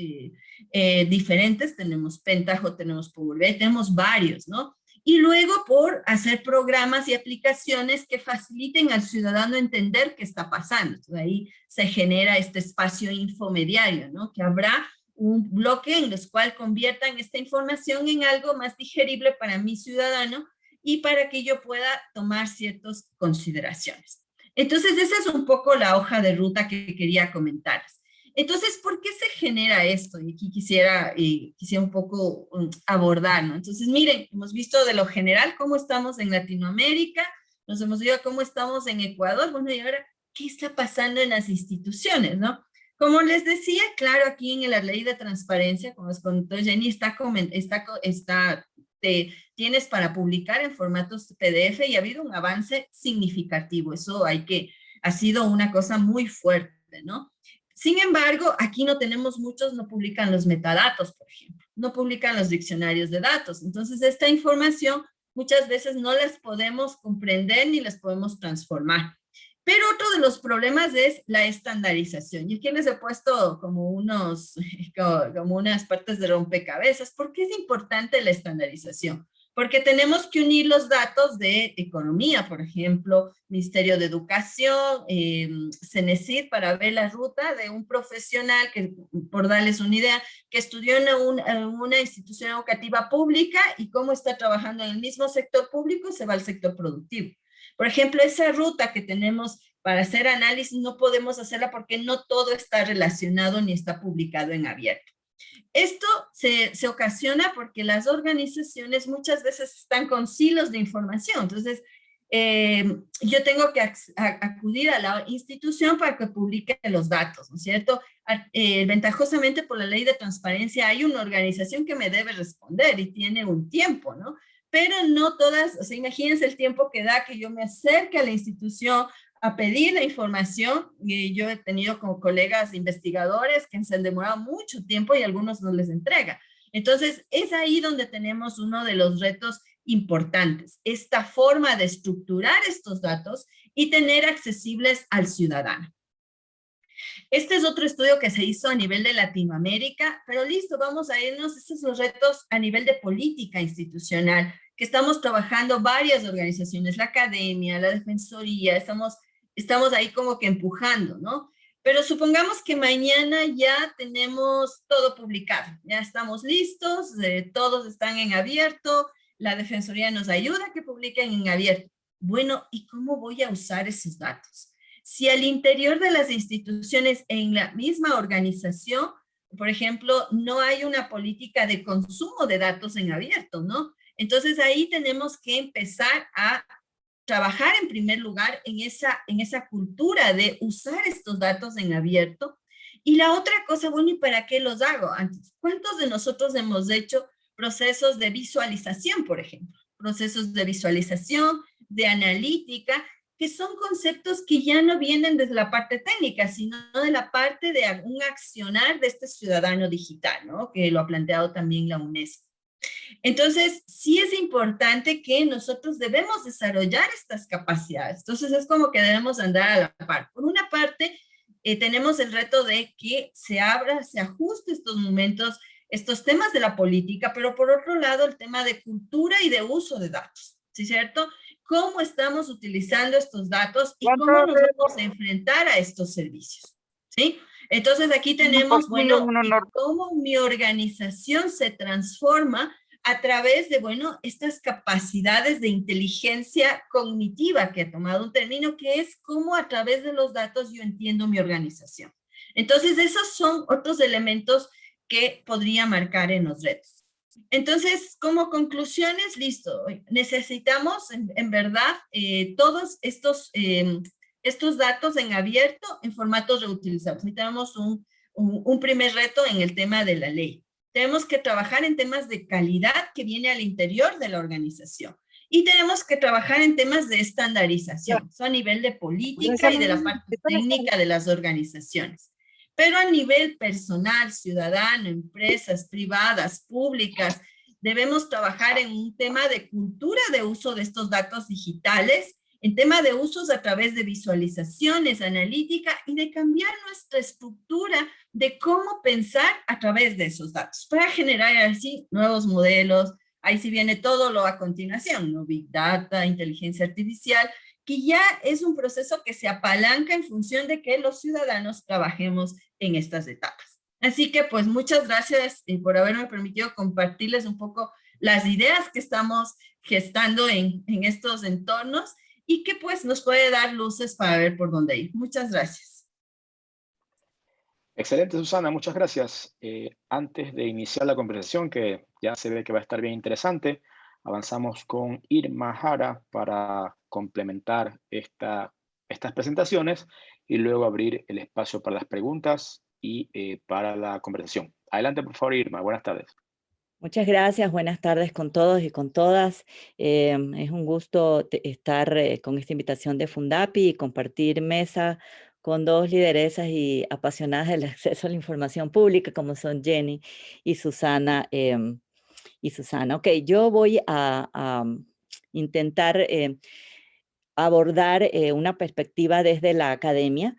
diferentes, tenemos Pentaho, tenemos Power BI, tenemos varios, ¿no? Y luego por hacer programas y aplicaciones que faciliten al ciudadano entender qué está pasando. Entonces, ahí se genera este espacio infomediario, ¿no? Que habrá un bloque en el cual conviertan esta información en algo más digerible para mi ciudadano y para que yo pueda tomar ciertas consideraciones. Entonces, esa es un poco la hoja de ruta que quería comentarles. Entonces, ¿por qué se genera esto? Y aquí quisiera un poco abordar, ¿no? Entonces, miren, hemos visto de lo general cómo estamos en Latinoamérica, nos hemos visto cómo estamos en Ecuador, bueno, y ahora, ¿qué está pasando en las instituciones, no? Como les decía, claro, aquí en la ley de transparencia, como les comentó Jenny, tienes para publicar en formatos PDF y ha habido un avance significativo, eso ha sido una cosa muy fuerte, ¿no? Sin embargo, aquí no tenemos muchos, no publican los metadatos, por ejemplo, no publican los diccionarios de datos. Entonces, esta información muchas veces no las podemos comprender ni las podemos transformar. Pero otro de los problemas es la estandarización. Y aquí les he puesto como unas partes de rompecabezas. ¿Por qué es importante la estandarización? Porque tenemos que unir los datos de economía, por ejemplo, Ministerio de Educación, CENESID, para ver la ruta de un profesional que, por darles una idea, que estudió en una institución educativa pública y cómo está trabajando en el mismo sector público, se va al sector productivo. Por ejemplo, esa ruta que tenemos para hacer análisis no podemos hacerla porque no todo está relacionado ni está publicado en abierto. Esto se ocasiona porque las organizaciones muchas veces están con silos de información. Entonces, yo tengo que acudir a la institución para que publique los datos, ¿no es cierto? Ventajosamente por la ley de transparencia hay una organización que me debe responder y tiene un tiempo, ¿no? Pero no todas, o sea, imagínense el tiempo que da que yo me acerque a la institución a pedir la información. Yo he tenido como colegas investigadores que se han demorado mucho tiempo y algunos no les entrega. Entonces, es ahí donde tenemos uno de los retos importantes, esta forma de estructurar estos datos y tener accesibles al ciudadano. Este es otro estudio que se hizo a nivel de Latinoamérica, pero listo, vamos a irnos, estos son los retos a nivel de política institucional, que estamos trabajando varias organizaciones, la academia, la defensoría, estamos ahí como que empujando, ¿no? Pero supongamos que mañana ya tenemos todo publicado, ya estamos listos, todos están en abierto, la defensoría nos ayuda a que publiquen en abierto. Bueno, ¿y cómo voy a usar esos datos? Si al interior de las instituciones, en la misma organización, por ejemplo, no hay una política de consumo de datos en abierto, ¿no? Entonces ahí tenemos que empezar a trabajar en primer lugar en esa cultura de usar estos datos en abierto. Y la otra cosa, bueno, ¿y para qué los hago? ¿Cuántos de nosotros hemos hecho procesos de visualización, por ejemplo? Procesos de visualización, de analítica, que son conceptos que ya no vienen desde la parte técnica, sino de la parte de un accionar de este ciudadano digital, ¿no? Que lo ha planteado también la UNESCO. Entonces, sí es importante que nosotros debemos desarrollar estas capacidades. Entonces, es como que debemos andar a la par. Por una parte, tenemos el reto de que se abra, se ajuste estos momentos, estos temas de la política, pero por otro lado, el tema de cultura y de uso de datos, ¿sí cierto? ¿Cómo estamos utilizando estos datos y cómo nos vamos a enfrentar a estos servicios? ¿Sí? Entonces, aquí tenemos, bueno, cómo mi organización se transforma a través de, bueno, estas capacidades de inteligencia cognitiva, que ha tomado un término que es cómo a través de los datos yo entiendo mi organización. Entonces, esos son otros elementos que podría marcar en los retos. Entonces, como conclusiones, listo, necesitamos en verdad todos estos datos en abierto en formatos reutilizables. Y tenemos un primer reto en el tema de la ley. Tenemos que trabajar en temas de calidad que viene al interior de la organización. Y tenemos que trabajar en temas de estandarización, eso a nivel de política y de la parte técnica de las organizaciones. Pero a nivel personal, ciudadano, empresas privadas, públicas, debemos trabajar en un tema de cultura de uso de estos datos digitales, en tema de usos a través de visualizaciones, analítica y de cambiar nuestra estructura de cómo pensar a través de esos datos para generar así nuevos modelos. Ahí sí viene todo lo a continuación, ¿no? Big Data, inteligencia artificial, que ya es un proceso que se apalanca en función de que los ciudadanos trabajemos en estas etapas. Así que pues muchas gracias por haberme permitido compartirles un poco las ideas que estamos gestando en estos entornos y que pues nos puede dar luces para ver por dónde ir. Muchas gracias. Excelente, Susana, muchas gracias. Antes de iniciar la conversación, que ya se ve que va a estar bien interesante, avanzamos con Irma Jara para complementar estas presentaciones y luego abrir el espacio para las preguntas y para la conversación. Adelante, por favor, Irma. Buenas tardes. Muchas gracias, buenas tardes con todos y con todas. Es un gusto estar con esta invitación de Fundapi y compartir mesa con dos lideresas y apasionadas del acceso a la información pública como son Jenny y Susana. Ok, yo voy a intentar abordar una perspectiva desde la academia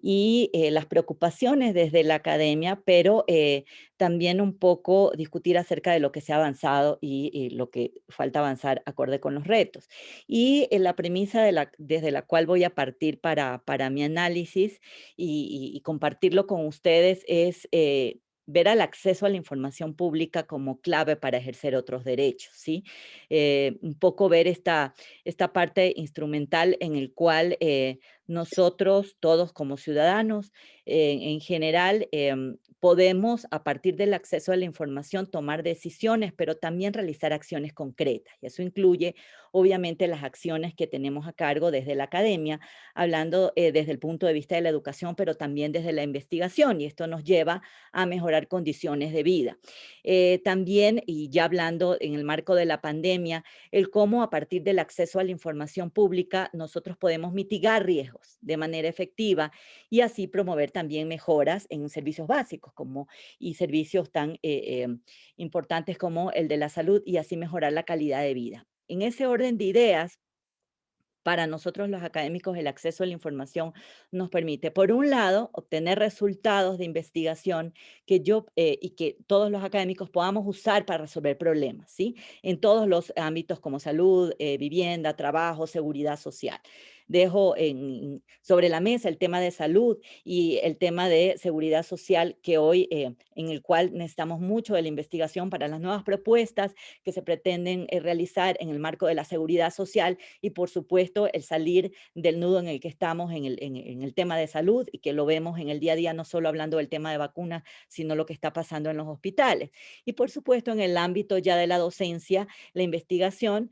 y las preocupaciones desde la academia, pero también un poco discutir acerca de lo que se ha avanzado y lo que falta avanzar acorde con los retos. Y la premisa desde la cual voy a partir para mi análisis y compartirlo con ustedes es ver al acceso a la información pública como clave para ejercer otros derechos, ¿sí? Un poco ver esta parte instrumental en el cual nosotros, todos como ciudadanos, en general, podemos, a partir del acceso a la información, tomar decisiones, pero también realizar acciones concretas. Y eso incluye, obviamente, las acciones que tenemos a cargo desde la academia, hablando desde el punto de vista de la educación, pero también desde la investigación. Y esto nos lleva a mejorar condiciones de vida. También, y ya hablando en el marco de la pandemia, el cómo a partir del acceso a la información pública nosotros podemos mitigar riesgos de manera efectiva y así promover también mejoras en servicios básicos y servicios tan importantes como el de la salud y así mejorar la calidad de vida. En ese orden de ideas, para nosotros los académicos el acceso a la información nos permite, por un lado, obtener resultados de investigación y que todos los académicos podamos usar para resolver problemas, ¿sí? En todos los ámbitos como salud, vivienda, trabajo, seguridad social. Dejo sobre la mesa el tema de salud y el tema de seguridad social que hoy, en el cual necesitamos mucho de la investigación para las nuevas propuestas que se pretenden realizar en el marco de la seguridad social y, por supuesto, el salir del nudo en el que estamos en el tema de salud y que lo vemos en el día a día, no solo hablando del tema de vacunas, sino lo que está pasando en los hospitales. Y, por supuesto, en el ámbito ya de la docencia, la investigación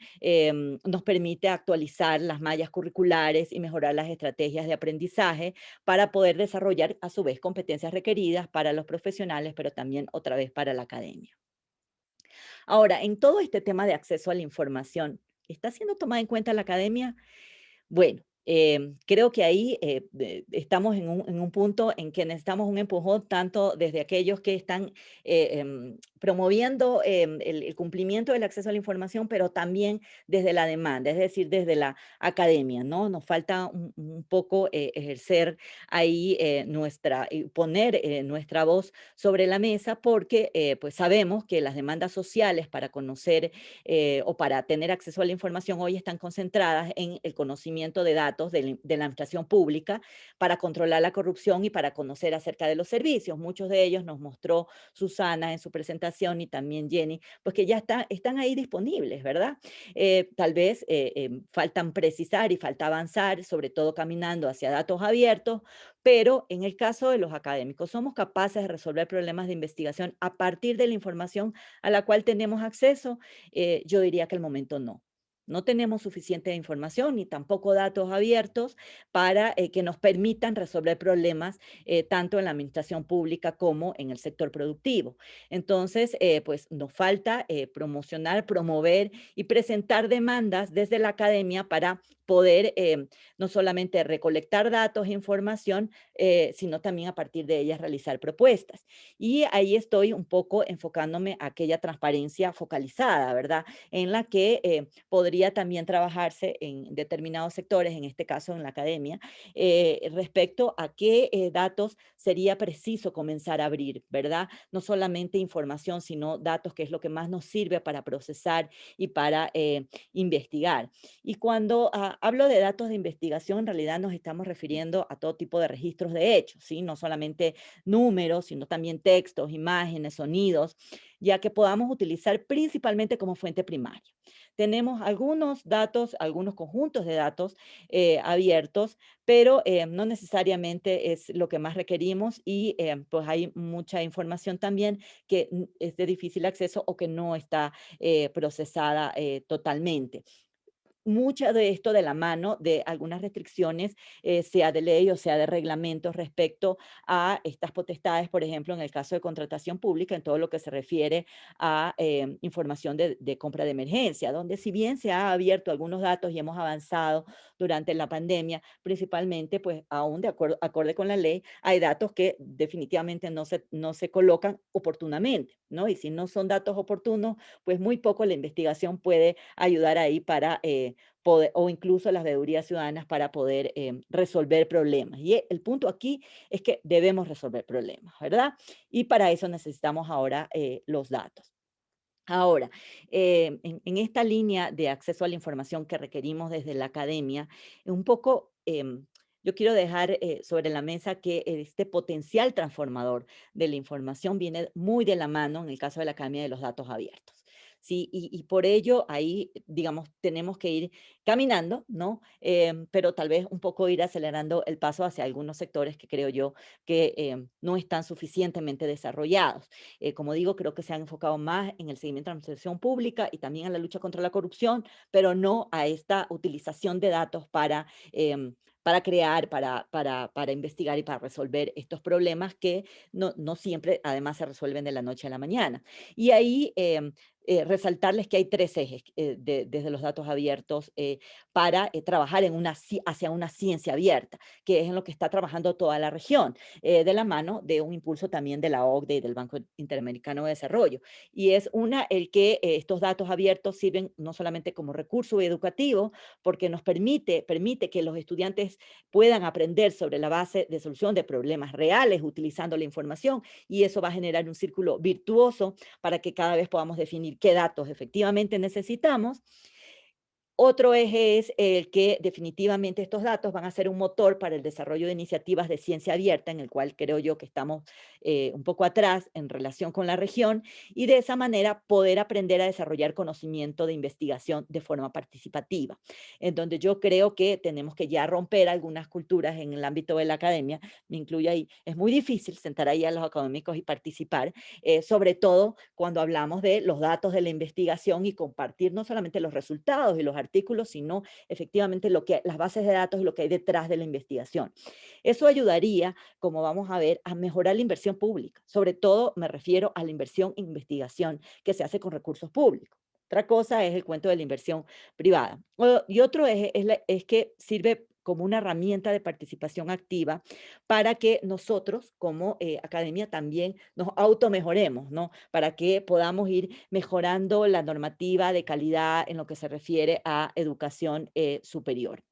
nos permite actualizar las mallas curriculares y mejorar las estrategias de aprendizaje para poder desarrollar, a su vez, competencias requeridas para los profesionales, pero también otra vez para la academia. Ahora, en todo este tema de acceso a la información, ¿está siendo tomada en cuenta la academia? Bueno, Creo que ahí estamos en un punto en que necesitamos un empujón tanto desde aquellos que están promoviendo el cumplimiento del acceso a la información, pero también desde la demanda, es decir, desde la academia, ¿no? Nos falta un poco ejercer ahí poner nuestra voz sobre la mesa porque pues sabemos que las demandas sociales para conocer o para tener acceso a la información hoy están concentradas en el conocimiento de datos de la administración pública para controlar la corrupción y para conocer acerca de los servicios. Muchos de ellos nos mostró Susana en su presentación y también Jenny, pues que ya están ahí disponibles, ¿verdad? Tal vez faltan precisar y falta avanzar, sobre todo caminando hacia datos abiertos, pero en el caso de los académicos, ¿somos capaces de resolver problemas de investigación a partir de la información a la cual tenemos acceso? Yo diría que al momento no. No tenemos suficiente información ni tampoco datos abiertos para que nos permitan resolver problemas tanto en la administración pública como en el sector productivo. Entonces, pues nos falta promocionar, promover y presentar demandas desde la academia para poder no solamente recolectar datos e información, sino también a partir de ellas realizar propuestas. Y ahí estoy un poco enfocándome a aquella transparencia focalizada, ¿verdad? En la que podría también trabajarse en determinados sectores, en este caso en la academia, respecto a qué datos sería preciso comenzar a abrir, ¿verdad? No solamente información, sino datos, que es lo que más nos sirve para procesar y para investigar. Y cuando hablo de datos de investigación, en realidad nos estamos refiriendo a todo tipo de registros de hechos, ¿sí? No solamente números, sino también textos, imágenes, sonidos, ya que podamos utilizar principalmente como fuente primaria. Tenemos algunos datos, algunos conjuntos de datos abiertos, pero no necesariamente es lo que más requerimos y pues hay mucha información también que es de difícil acceso o que no está procesada totalmente. Mucha de esto de la mano de algunas restricciones, sea de ley o sea de reglamentos respecto a estas potestades, por ejemplo, en el caso de contratación pública, en todo lo que se refiere a información de compra de emergencia, donde si bien se ha abierto algunos datos y hemos avanzado durante la pandemia, principalmente, pues aún de acuerdo acorde con la ley, hay datos que definitivamente no se colocan oportunamente, ¿no? Y si no son datos oportunos, pues muy poco la investigación puede ayudar ahí para poder, o incluso las veedurías ciudadanas para poder resolver problemas. Y el punto aquí es que debemos resolver problemas, ¿verdad? Y para eso necesitamos ahora los datos. Ahora, en esta línea de acceso a la información que requerimos desde la academia, un poco yo quiero dejar sobre la mesa que este potencial transformador de la información viene muy de la mano en el caso de la Academia de los Datos Abiertos. Sí, y por ello ahí, digamos, tenemos que ir caminando, ¿no? Pero tal vez un poco ir acelerando el paso hacia algunos sectores que creo yo que no están suficientemente desarrollados. Como digo, creo que se han enfocado más en el seguimiento de la administración pública y también en la lucha contra la corrupción, pero no a esta utilización de datos para crear, para investigar y para resolver estos problemas que no siempre además se resuelven de la noche a la mañana. Y ahí resaltarles que hay tres ejes desde los datos abiertos para trabajar hacia una ciencia abierta, que es en lo que está trabajando toda la región, de la mano de un impulso también de la OCDE y del Banco Interamericano de Desarrollo. Y es el que estos datos abiertos sirven no solamente como recurso educativo, porque nos permite que los estudiantes puedan aprender sobre la base de solución de problemas reales utilizando la información, y eso va a generar un círculo virtuoso para que cada vez podamos definir qué datos efectivamente necesitamos. Otro eje es el que definitivamente estos datos van a ser un motor para el desarrollo de iniciativas de ciencia abierta, en el cual creo yo que estamos un poco atrás en relación con la región, y de esa manera poder aprender a desarrollar conocimiento de investigación de forma participativa, en donde yo creo que tenemos que ya romper algunas culturas en el ámbito de la academia, me incluyo ahí. Es muy difícil sentar ahí a los académicos y participar, sobre todo cuando hablamos de los datos de la investigación y compartir no solamente los resultados y los artículos, sino efectivamente las bases de datos y lo que hay detrás de la investigación. Eso ayudaría, como vamos a ver, a mejorar la inversión pública. Sobre todo me refiero a la inversión en investigación que se hace con recursos públicos. Otra cosa es el cuento de la inversión privada. Y otro es que sirve como una herramienta de participación activa para que nosotros como academia también nos automejoremos, ¿no? Para que podamos ir mejorando la normativa de calidad en lo que se refiere a educación superior.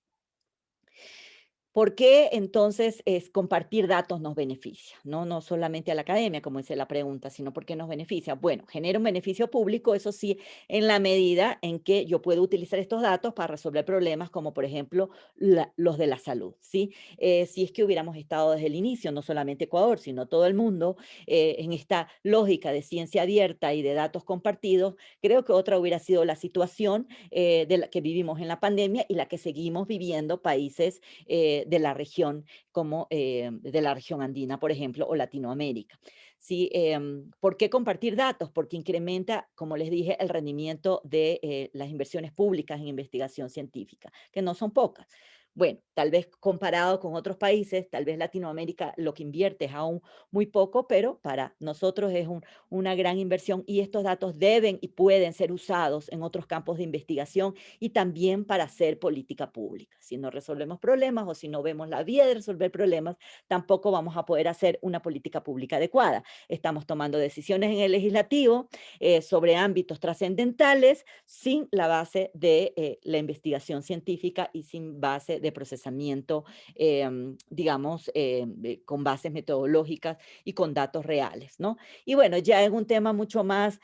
¿Por qué entonces compartir datos nos beneficia? ¿No? No solamente a la academia, como dice la pregunta, sino porque nos beneficia. Bueno, genera un beneficio público, eso sí, en la medida en que yo puedo utilizar estos datos para resolver problemas como, por ejemplo, los de la salud, ¿sí? Si es que hubiéramos estado desde el inicio, no solamente Ecuador, sino todo el mundo, en esta lógica de ciencia abierta y de datos compartidos, creo que otra hubiera sido la situación de la que vivimos en la pandemia y la que seguimos viviendo países de la región, como de la región andina, por ejemplo, o Latinoamérica. Sí, ¿por qué compartir datos? Porque incrementa, como les dije, el rendimiento de las inversiones públicas en investigación científica, que no son pocas. Bueno, tal vez comparado con otros países, tal vez Latinoamérica lo que invierte es aún muy poco, pero para nosotros es una gran inversión y estos datos deben y pueden ser usados en otros campos de investigación y también para hacer política pública. Si no resolvemos problemas o si no vemos la vía de resolver problemas, tampoco vamos a poder hacer una política pública adecuada. Estamos tomando decisiones en el legislativo sobre ámbitos trascendentales sin la base de la investigación científica y sin base de procesamiento, digamos, con bases metodológicas y con datos reales, ¿no? Y bueno, ya es un tema mucho más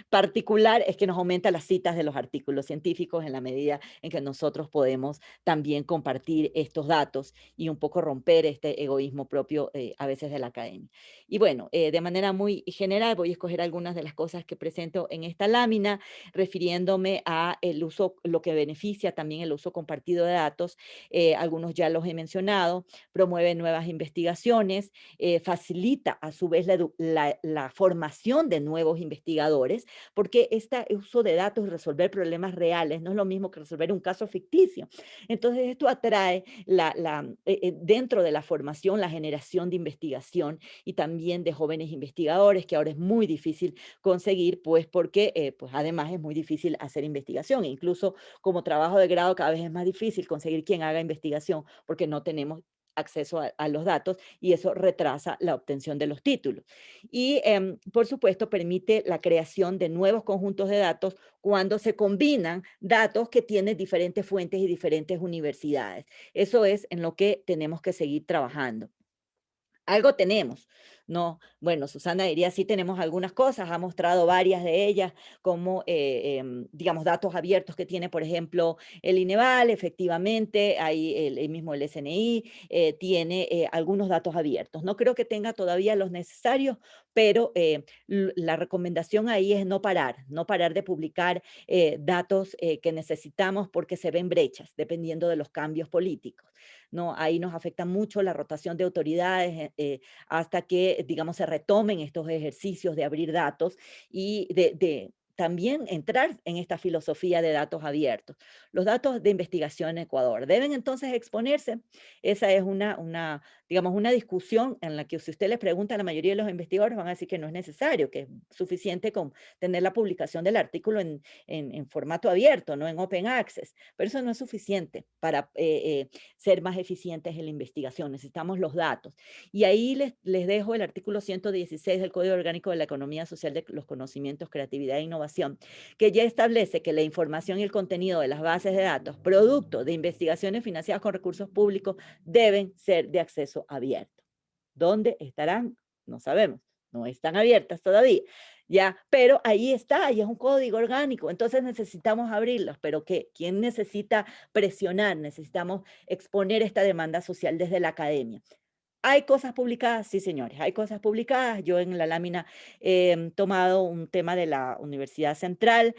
particular, es que nos aumenta las citas de los artículos científicos en la medida en que nosotros podemos también compartir estos datos y un poco romper este egoísmo propio a veces de la academia. Y bueno, de manera muy general voy a escoger algunas de las cosas que presento en esta lámina, refiriéndome a el uso, lo que beneficia también el uso compartido de datos. Algunos ya los he mencionado, promueve nuevas investigaciones, facilita a su vez la formación de nuevos investigadores, porque este uso de datos y resolver problemas reales no es lo mismo que resolver un caso ficticio. Entonces esto atrae dentro de la formación la generación de investigación y también de jóvenes investigadores, que ahora es muy difícil conseguir, pues porque pues además es muy difícil hacer investigación. Incluso como trabajo de grado cada vez es más difícil conseguir quien haga investigación porque no tenemos acceso a los datos y eso retrasa la obtención de los títulos. Y por supuesto permite la creación de nuevos conjuntos de datos cuando se combinan datos que tienen diferentes fuentes y diferentes universidades. Eso es en lo que tenemos que seguir trabajando. Algo tenemos, ¿no? Bueno, Susana diría, sí tenemos algunas cosas, ha mostrado varias de ellas, como, digamos, datos abiertos que tiene, por ejemplo, el INEVAL, efectivamente, hay el mismo el SNI, tiene algunos datos abiertos. No creo que tenga todavía los necesarios, pero la recomendación ahí es no parar de publicar datos que necesitamos porque se ven brechas, dependiendo de los cambios políticos. ¿No? Ahí nos afecta mucho la rotación de autoridades hasta que, digamos, se retomen estos ejercicios de abrir datos y de también entrar en esta filosofía de datos abiertos. Los datos de investigación en Ecuador deben entonces exponerse. Esa es digamos, una discusión en la que si usted le pregunta a la mayoría de los investigadores van a decir que no es necesario, que es suficiente con tener la publicación del artículo en formato abierto, no en open access, pero eso no es suficiente para ser más eficientes en la investigación. Necesitamos los datos. Y ahí les dejo el artículo 116 del Código Orgánico de la Economía Social de los Conocimientos, Creatividad e Innovación, que ya establece que la información y el contenido de las bases de datos, producto de investigaciones financiadas con recursos públicos, deben ser de acceso abierto. ¿Dónde estarán? No sabemos. No están abiertas todavía. Ya, pero ahí está, ahí es un código orgánico, entonces necesitamos abrirlos, pero ¿quién necesita presionar? Necesitamos exponer esta demanda social desde la academia. ¿Hay cosas publicadas? Sí, señores, hay cosas publicadas. Yo en la lámina he tomado un tema de la Universidad Central,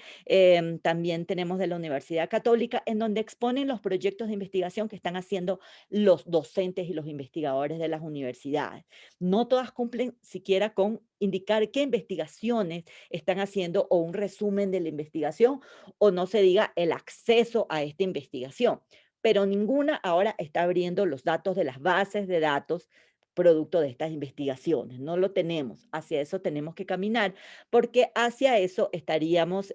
también tenemos de la Universidad Católica, en donde exponen los proyectos de investigación que están haciendo los docentes y los investigadores de las universidades. No todas cumplen siquiera con indicar qué investigaciones están haciendo o un resumen de la investigación, o no se diga el acceso a esta investigación, pero ninguna ahora está abriendo los datos de las bases de datos producto de estas investigaciones. No lo tenemos. Hacia eso tenemos que caminar porque hacia eso estaríamos,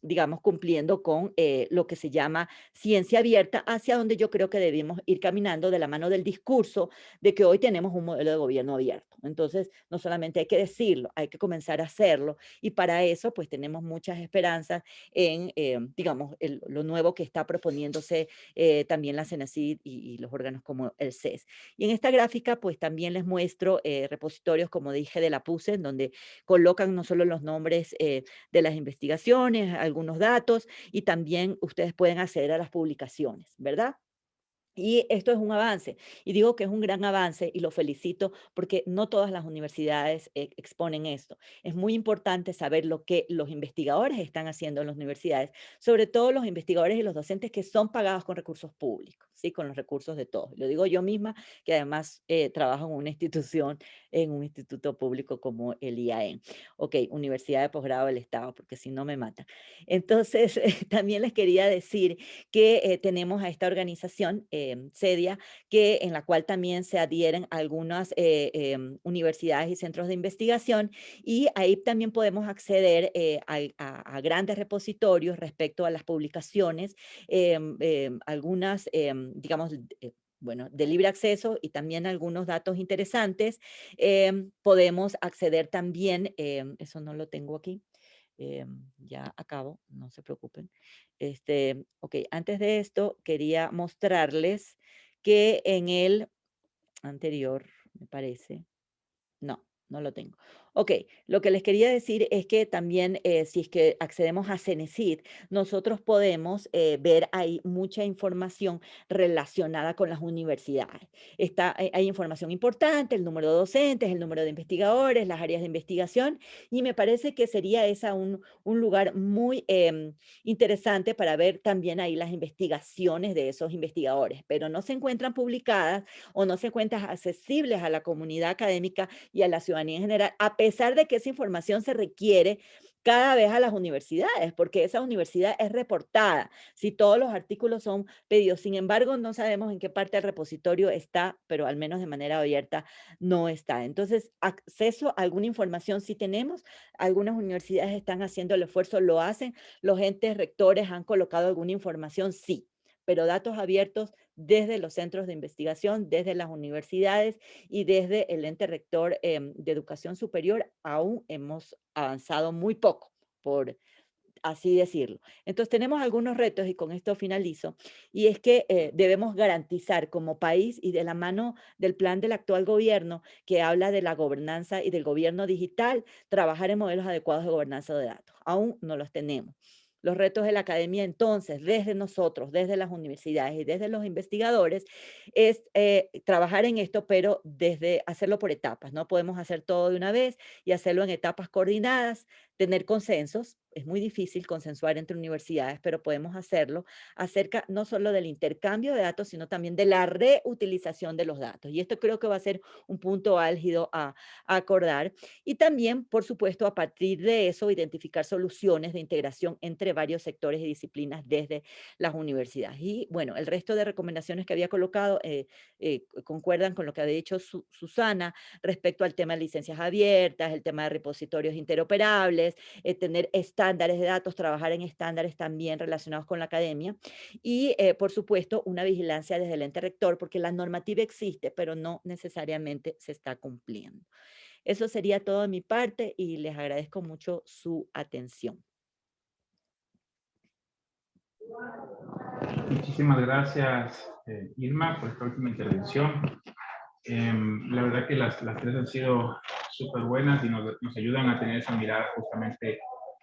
digamos, cumpliendo con lo que se llama ciencia abierta, hacia donde yo creo que debemos ir caminando de la mano del discurso de que hoy tenemos un modelo de gobierno abierto. Entonces, no solamente hay que decirlo, hay que comenzar a hacerlo y para eso pues tenemos muchas esperanzas en, digamos, lo nuevo que está proponiéndose también la CENACID y los órganos como el CES. Y en esta gráfica pues también les muestro repositorios, como dije, de la PUSE, en donde colocan no solo los nombres de las investigaciones, algunos datos, y también ustedes pueden acceder a las publicaciones, ¿verdad? Y esto es un avance, y digo que es un gran avance y lo felicito porque no todas las universidades exponen esto. Es muy importante saber lo que los investigadores están haciendo en las universidades, sobre todo los investigadores y los docentes que son pagados con recursos públicos, ¿sí? Con los recursos de todos. Lo digo yo misma, que además trabajo en una institución, en un instituto público como el IAE. Ok, Universidad de Posgrado del Estado, porque si no me matan. Entonces, también les quería decir que tenemos a esta organización, CEDIA, en la cual también se adhieren algunas universidades y centros de investigación, y ahí también podemos acceder a grandes repositorios respecto a las publicaciones, algunas, digamos, bueno, de libre acceso y también algunos datos interesantes. Podemos acceder también, eso no lo tengo aquí, ya acabo, no se preocupen. Ok, antes de esto quería mostrarles que en el anterior, me parece, no lo tengo. Ok, lo que les quería decir es que también si es que accedemos a CENESID, nosotros podemos ver ahí mucha información relacionada con las universidades. Hay información importante, el número de docentes, el número de investigadores, las áreas de investigación, y me parece que sería esa un lugar muy interesante para ver también ahí las investigaciones de esos investigadores, pero no se encuentran publicadas o no se encuentran accesibles a la comunidad académica y a la ciudadanía en general, a pesar de que esa información se requiere cada vez a las universidades, porque esa universidad es reportada, si todos los artículos son pedidos. Sin embargo, no sabemos en qué parte del repositorio está, pero al menos de manera abierta no está. Entonces, acceso a alguna información sí tenemos, algunas universidades están haciendo el esfuerzo, lo hacen, los entes rectores han colocado alguna información, sí, pero datos abiertos desde los centros de investigación, desde las universidades y desde el ente rector de educación superior, aún hemos avanzado muy poco, por así decirlo. Entonces tenemos algunos retos y con esto finalizo, y es que debemos garantizar como país y de la mano del plan del actual gobierno que habla de la gobernanza y del gobierno digital, trabajar en modelos adecuados de gobernanza de datos. Aún no los tenemos. Los retos de la academia entonces, desde nosotros, desde las universidades y desde los investigadores, es trabajar en esto, pero desde hacerlo por etapas. No podemos hacer todo de una vez y hacerlo en etapas coordinadas, tener consensos. Es muy difícil consensuar entre universidades, pero podemos hacerlo acerca no solo del intercambio de datos, sino también de la reutilización de los datos. Y esto creo que va a ser un punto álgido a acordar. Y también, por supuesto, a partir de eso, identificar soluciones de integración entre varios sectores y disciplinas desde las universidades. Y bueno, el resto de recomendaciones que había colocado concuerdan con lo que había dicho Susana respecto al tema de licencias abiertas, el tema de repositorios interoperables, tener estándares de datos, trabajar en estándares también relacionados con la academia y, por supuesto, una vigilancia desde el ente rector, porque la normativa existe, pero no necesariamente se está cumpliendo. Eso sería todo de mi parte y les agradezco mucho su atención. Muchísimas gracias, Irma, por esta última intervención. La verdad que las tres han sido súper buenas y nos ayudan a tener esa mirada justamente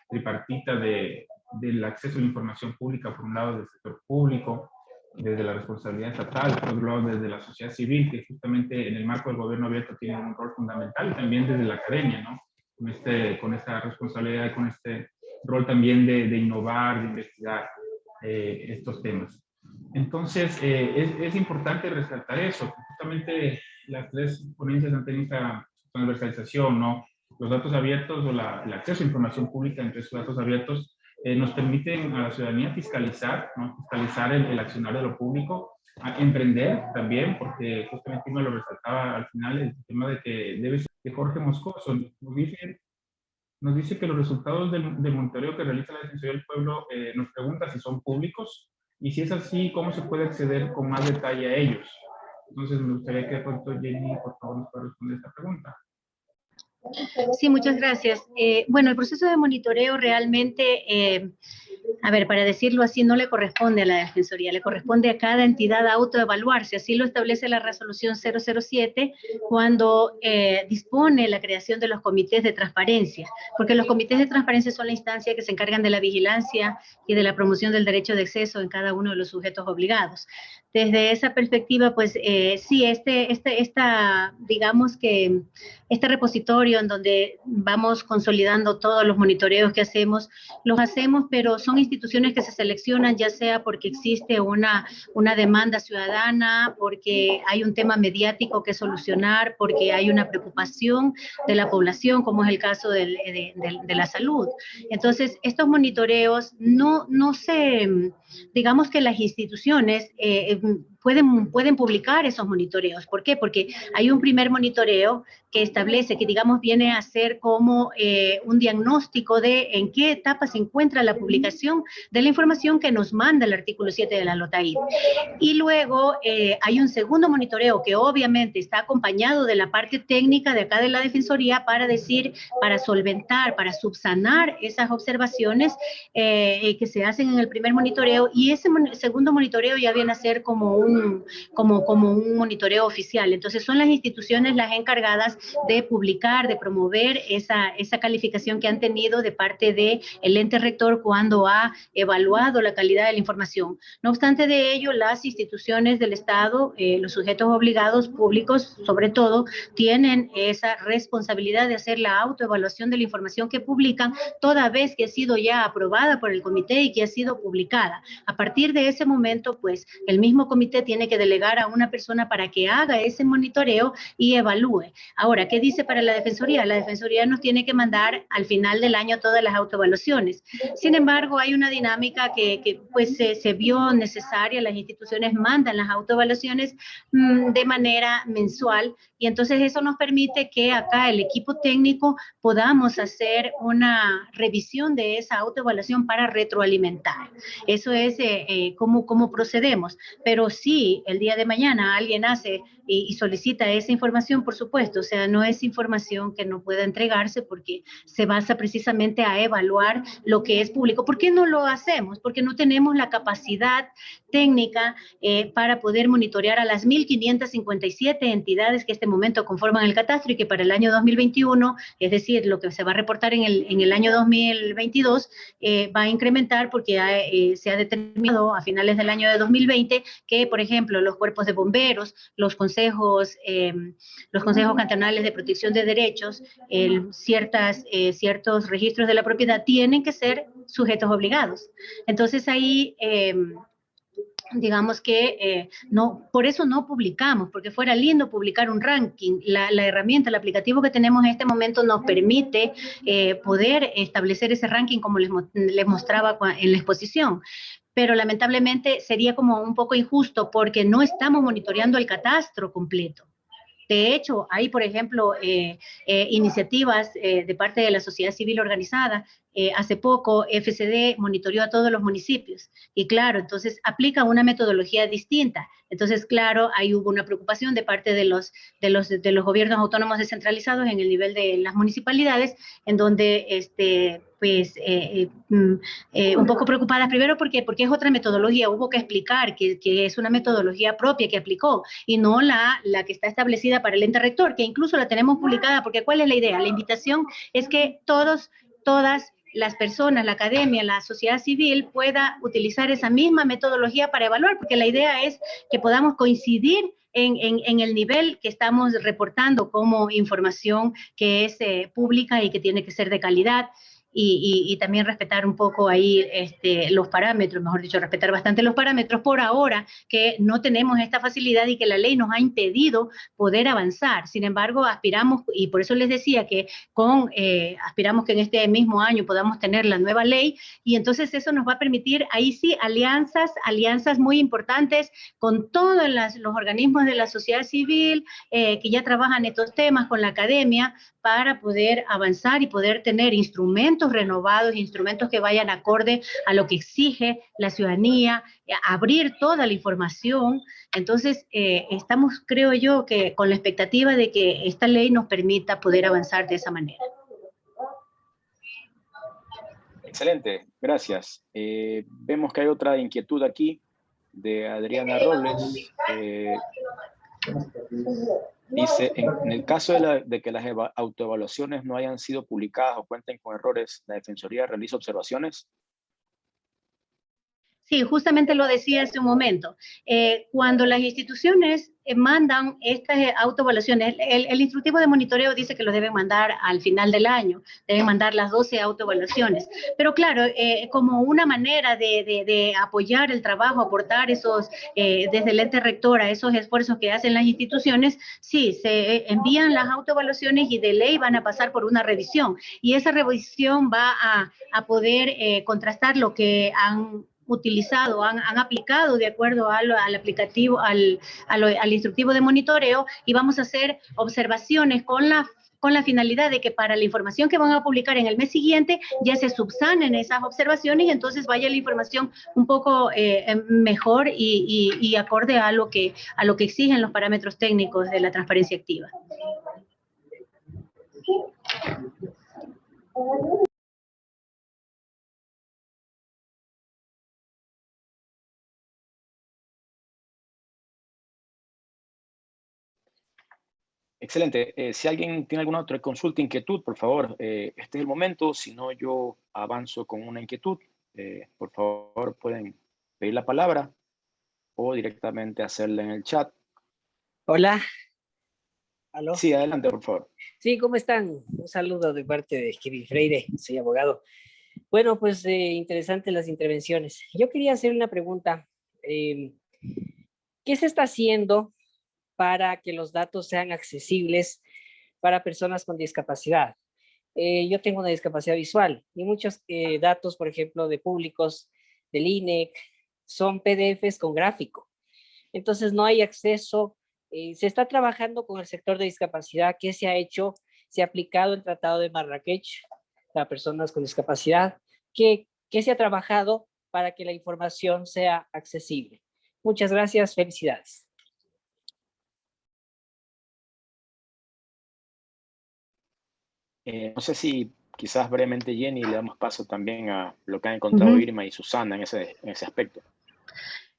tripartita del acceso a la información pública, por un lado del sector público, desde la responsabilidad estatal, por otro lado desde la sociedad civil, que justamente en el marco del gobierno abierto tiene un rol fundamental, y también desde la academia, ¿no? Con esta responsabilidad y con este rol también de innovar, de investigar estos temas. Entonces, es importante resaltar eso, que justamente las tres ponencias han tenido esta transversalización, ¿no? Los datos abiertos o el acceso a información pública entre esos datos abiertos nos permiten a la ciudadanía fiscalizar, ¿no? Fiscalizar el accionar de lo público, a emprender también, porque justamente me lo resaltaba al final el tema de que debe ser de Jorge Moscoso. Nos dice que los resultados del monitoreo que realiza la Defensoría del Pueblo nos pregunta si son públicos y si es así, ¿cómo se puede acceder con más detalle a ellos? Entonces me gustaría que de pronto Jenny, por favor, nos pueda responder esta pregunta. Sí, muchas gracias. Bueno, el proceso de monitoreo realmente, a ver, para decirlo así, no le corresponde a la Defensoría, le corresponde a cada entidad autoevaluarse. Así lo establece la resolución 007 cuando dispone la creación de los comités de transparencia, porque los comités de transparencia son la instancia que se encargan de la vigilancia y de la promoción del derecho de acceso en cada uno de los sujetos obligados. Desde esa perspectiva, pues sí, digamos que este repositorio en donde vamos consolidando todos los monitoreos que hacemos, los hacemos, pero son instituciones que se seleccionan ya sea porque existe una demanda ciudadana, porque hay un tema mediático que solucionar, porque hay una preocupación de la población, como es el caso de la salud. Entonces, estos monitoreos no se, digamos que las instituciones pueden publicar esos monitoreos. ¿Por qué? Porque hay un primer monitoreo que establece, que digamos viene a ser como un diagnóstico de en qué etapa se encuentra la publicación de la información que nos manda el artículo 7 de la LOTAID. Y luego hay un segundo monitoreo que obviamente está acompañado de la parte técnica de acá de la Defensoría para decir, para solventar, para subsanar esas observaciones que se hacen en el primer monitoreo, y ese segundo monitoreo ya viene a ser como un monitoreo oficial. Entonces son las instituciones las encargadas de publicar, de promover esa calificación que han tenido de parte del ente rector cuando ha evaluado la calidad de la información. No obstante de ello, las instituciones del Estado, los sujetos obligados públicos, sobre todo, tienen esa responsabilidad de hacer la autoevaluación de la información que publican, toda vez que ha sido ya aprobada por el comité y que ha sido publicada. A partir de ese momento, pues, el mismo comité tiene que delegar a una persona para que haga ese monitoreo y evalúe. Ahora, ¿qué dice para la Defensoría? La Defensoría nos tiene que mandar al final del año todas las autoevaluaciones. Sin embargo, hay una dinámica que pues, se vio necesaria. Las instituciones mandan las autoevaluaciones de manera mensual, y entonces eso nos permite que acá el equipo técnico podamos hacer una revisión de esa autoevaluación para retroalimentar. Eso es cómo procedemos. Pero si el día de mañana alguien hace y solicita esa información, por supuesto, o sea, no es información que no pueda entregarse porque se basa precisamente a evaluar lo que es público. ¿Por qué no lo hacemos? Porque no tenemos la capacidad técnica para poder monitorear a las 1.557 entidades que en este momento conforman el catastro y que para el año 2021, es decir, lo que se va a reportar en el año 2022, va a incrementar porque se ha determinado a finales del año de 2020 que, por ejemplo, los cuerpos de bomberos, los consejos cantonales de protección de derechos, ciertos registros de la propiedad tienen que ser sujetos obligados. Entonces ahí digamos que por eso no publicamos, porque fuera lindo publicar un ranking. La herramienta, el aplicativo que tenemos en este momento nos permite poder establecer ese ranking como les mostraba en la exposición. Pero lamentablemente sería como un poco injusto porque no estamos monitoreando el catastro completo. De hecho, hay, por ejemplo, iniciativas de parte de la sociedad civil organizada. Hace poco, FCD monitoreó a todos los municipios. Y claro, entonces aplica una metodología distinta. Entonces, claro, ahí hubo una preocupación de parte de los gobiernos autónomos descentralizados en el nivel de las municipalidades, en donde un poco preocupadas primero porque es otra metodología. Hubo que explicar que es una metodología propia que aplicó y no la que está establecida para el ente rector, que incluso la tenemos publicada, porque ¿cuál es la idea? La invitación es que todas las personas, la academia, la sociedad civil pueda utilizar esa misma metodología para evaluar, porque la idea es que podamos coincidir en el nivel que estamos reportando como información que es pública y que tiene que ser de calidad. y también respetar un poco ahí los parámetros, mejor dicho, respetar bastante los parámetros por ahora que no tenemos esta facilidad y que la ley nos ha impedido poder avanzar. Sin embargo, aspiramos, y por eso les decía que aspiramos que en este mismo año podamos tener la nueva ley, y entonces eso nos va a permitir, ahí sí, alianzas muy importantes con todos los organismos de la sociedad civil que ya trabajan estos temas, con la academia, para poder avanzar y poder tener instrumentos renovados, instrumentos que vayan acorde a lo que exige la ciudadanía, abrir toda la información. Entonces, estamos, creo yo, que con la expectativa de que esta ley nos permita poder avanzar de esa manera. Excelente, gracias. Vemos que hay otra inquietud aquí de Adriana Robles. Dice, en el caso de que las autoevaluaciones no hayan sido publicadas o cuenten con errores, ¿la Defensoría realiza observaciones? Sí, justamente lo decía hace un momento. Cuando las instituciones mandan estas autoevaluaciones, el instructivo de monitoreo dice que lo deben mandar al final del año, deben mandar las 12 autoevaluaciones. Pero claro, como una manera de apoyar el trabajo, aportar desde el ente rector a esos esfuerzos que hacen las instituciones, sí, se envían las autoevaluaciones y de ley van a pasar por una revisión. Y esa revisión va a poder contrastar lo que han utilizado, han aplicado de acuerdo al aplicativo, al instructivo de monitoreo, y vamos a hacer observaciones con la finalidad de que para la información que van a publicar en el mes siguiente ya se subsanen esas observaciones y entonces vaya la información un poco mejor y acorde a lo que exigen los parámetros técnicos de la transparencia activa. Excelente. Si alguien tiene alguna otra consulta, inquietud, por favor, este es el momento. Si no, yo avanzo con una inquietud. Por favor, pueden pedir la palabra o directamente hacerla en el chat. Hola. ¿Aló? Sí, adelante, por favor. Sí, ¿cómo están? Un saludo de parte de Kevin Freire, soy abogado. Bueno, pues interesantes las intervenciones. Yo quería hacer una pregunta. ¿Qué se está haciendo para que los datos sean accesibles para personas con discapacidad? Yo tengo una discapacidad visual y muchos datos, por ejemplo, de públicos del INEC, son PDFs con gráfico. Entonces no hay acceso. Se está trabajando con el sector de discapacidad. ¿Qué se ha hecho? Se ha aplicado el Tratado de Marrakech para personas con discapacidad. ¿Qué se ha trabajado para que la información sea accesible? Muchas gracias, felicidades. No sé si quizás brevemente Jenny le damos paso también a lo que han encontrado Irma y Susana en ese aspecto.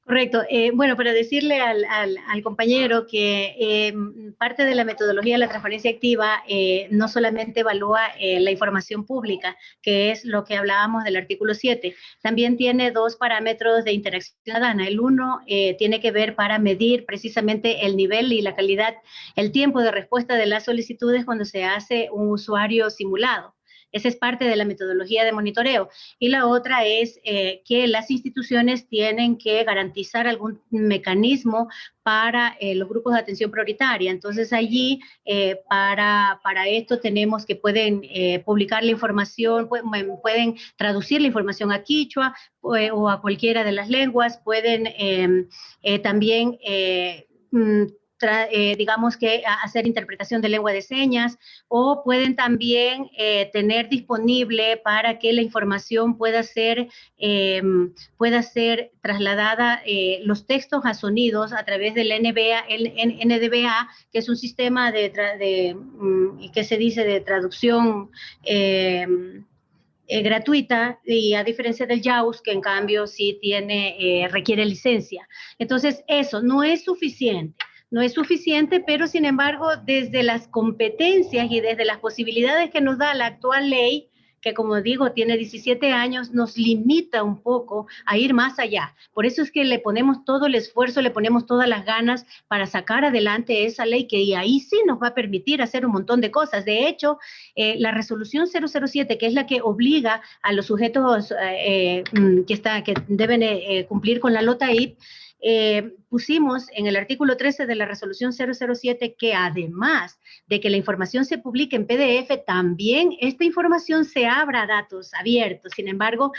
Correcto. Bueno, para decirle al compañero que parte de la metodología de la transparencia activa no solamente evalúa la información pública, que es lo que hablábamos del artículo 7, también tiene dos parámetros de interacción ciudadana. El uno tiene que ver para medir precisamente el nivel y la calidad, el tiempo de respuesta de las solicitudes cuando se hace un usuario simulado. Esa es parte de la metodología de monitoreo. Y la otra es que las instituciones tienen que garantizar algún mecanismo para los grupos de atención prioritaria. Entonces allí, para esto tenemos que pueden publicar la información, pueden traducir la información a quichua o a cualquiera de las lenguas, pueden también digamos que hacer interpretación de lengua de señas, o pueden también tener disponible para que la información pueda ser trasladada, los textos a sonidos a través del NDVA, que es un sistema que se dice de traducción gratuita, y a diferencia del JAWS, que en cambio sí requiere licencia. Entonces, eso no es suficiente. No es suficiente, pero sin embargo, desde las competencias y desde las posibilidades que nos da la actual ley, que como digo, tiene 17 años, nos limita un poco a ir más allá. Por eso es que le ponemos todo el esfuerzo, le ponemos todas las ganas para sacar adelante esa ley que y ahí sí nos va a permitir hacer un montón de cosas. De hecho, la resolución 007, que es la que obliga a los sujetos que deben cumplir con la LOTAIP, pusimos en el artículo 13 de la resolución 007 que además de que la información se publique en PDF, también esta información se abra a datos abiertos. Sin embargo,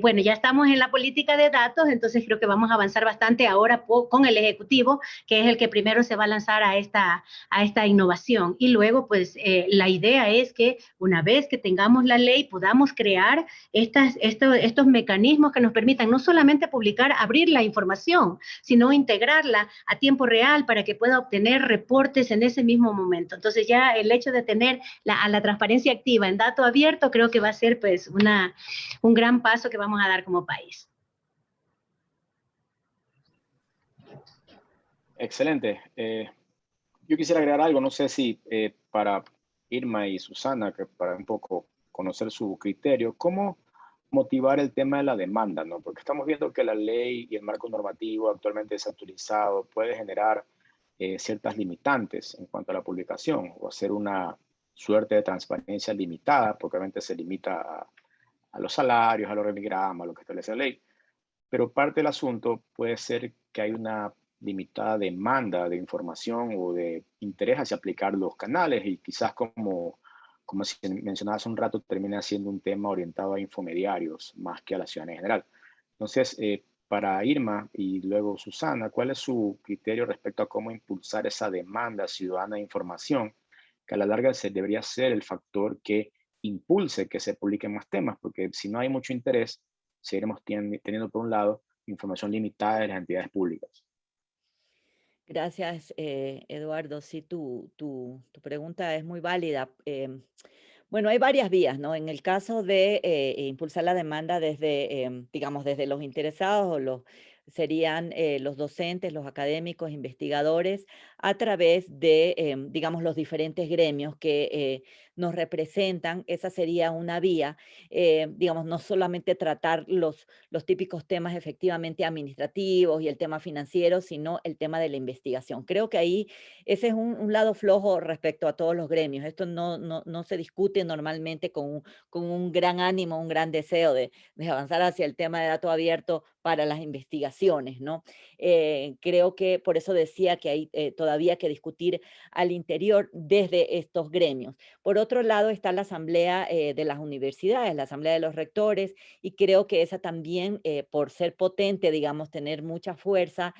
bueno, ya estamos en la política de datos, entonces creo que vamos a avanzar bastante ahora con el Ejecutivo, que es el que primero se va a lanzar a esta innovación. Y luego, pues, la idea es que una vez que tengamos la ley, podamos crear estos mecanismos que nos permitan no solamente publicar, abrir la información, sino integrarla a tiempo real para que pueda obtener reportes en ese mismo momento. Entonces ya el hecho de tener la transparencia activa en dato abierto creo que va a ser pues un gran paso que vamos a dar como país. Excelente. Yo quisiera agregar algo, no sé si para Irma y Susana, que para un poco conocer su criterio, ¿cómo motivar el tema de la demanda, ¿no? Porque estamos viendo que la ley y el marco normativo actualmente desactualizado puede generar ciertas limitantes en cuanto a la publicación o hacer una suerte de transparencia limitada, porque obviamente se limita a los salarios, a los organigramas, a lo que establece la ley. Pero parte del asunto puede ser que hay una limitada demanda de información o de interés hacia aplicar los canales y quizás como mencionaba hace un rato, termina siendo un tema orientado a infomediarios más que a la ciudadanía en general. Entonces, para Irma y luego Susana, ¿cuál es su criterio respecto a cómo impulsar esa demanda ciudadana de información que a la larga debería ser el factor que impulse que se publiquen más temas? Porque si no hay mucho interés, seguiremos teniendo por un lado información limitada de las entidades públicas. Gracias, Eduardo. Sí, tu pregunta es muy válida. Bueno, hay varias vías, ¿no? En el caso de impulsar la demanda desde, digamos, desde los interesados o serían los docentes, los académicos, investigadores, a través de, digamos, los diferentes gremios que nos representan. Esa sería una vía, digamos, no solamente tratar los típicos temas efectivamente administrativos y el tema financiero, sino el tema de la investigación. Creo que ahí ese es un lado flojo respecto a todos los gremios. Esto no se discute normalmente con un gran ánimo, un gran deseo de avanzar hacia el tema de dato abierto para las investigaciones, ¿no? Creo que por eso decía que hay todavía que discutir al interior desde estos gremios. Por otro lado está la asamblea de las universidades, la asamblea de los rectores, y creo que esa también, por ser potente, digamos, tener mucha fuerza,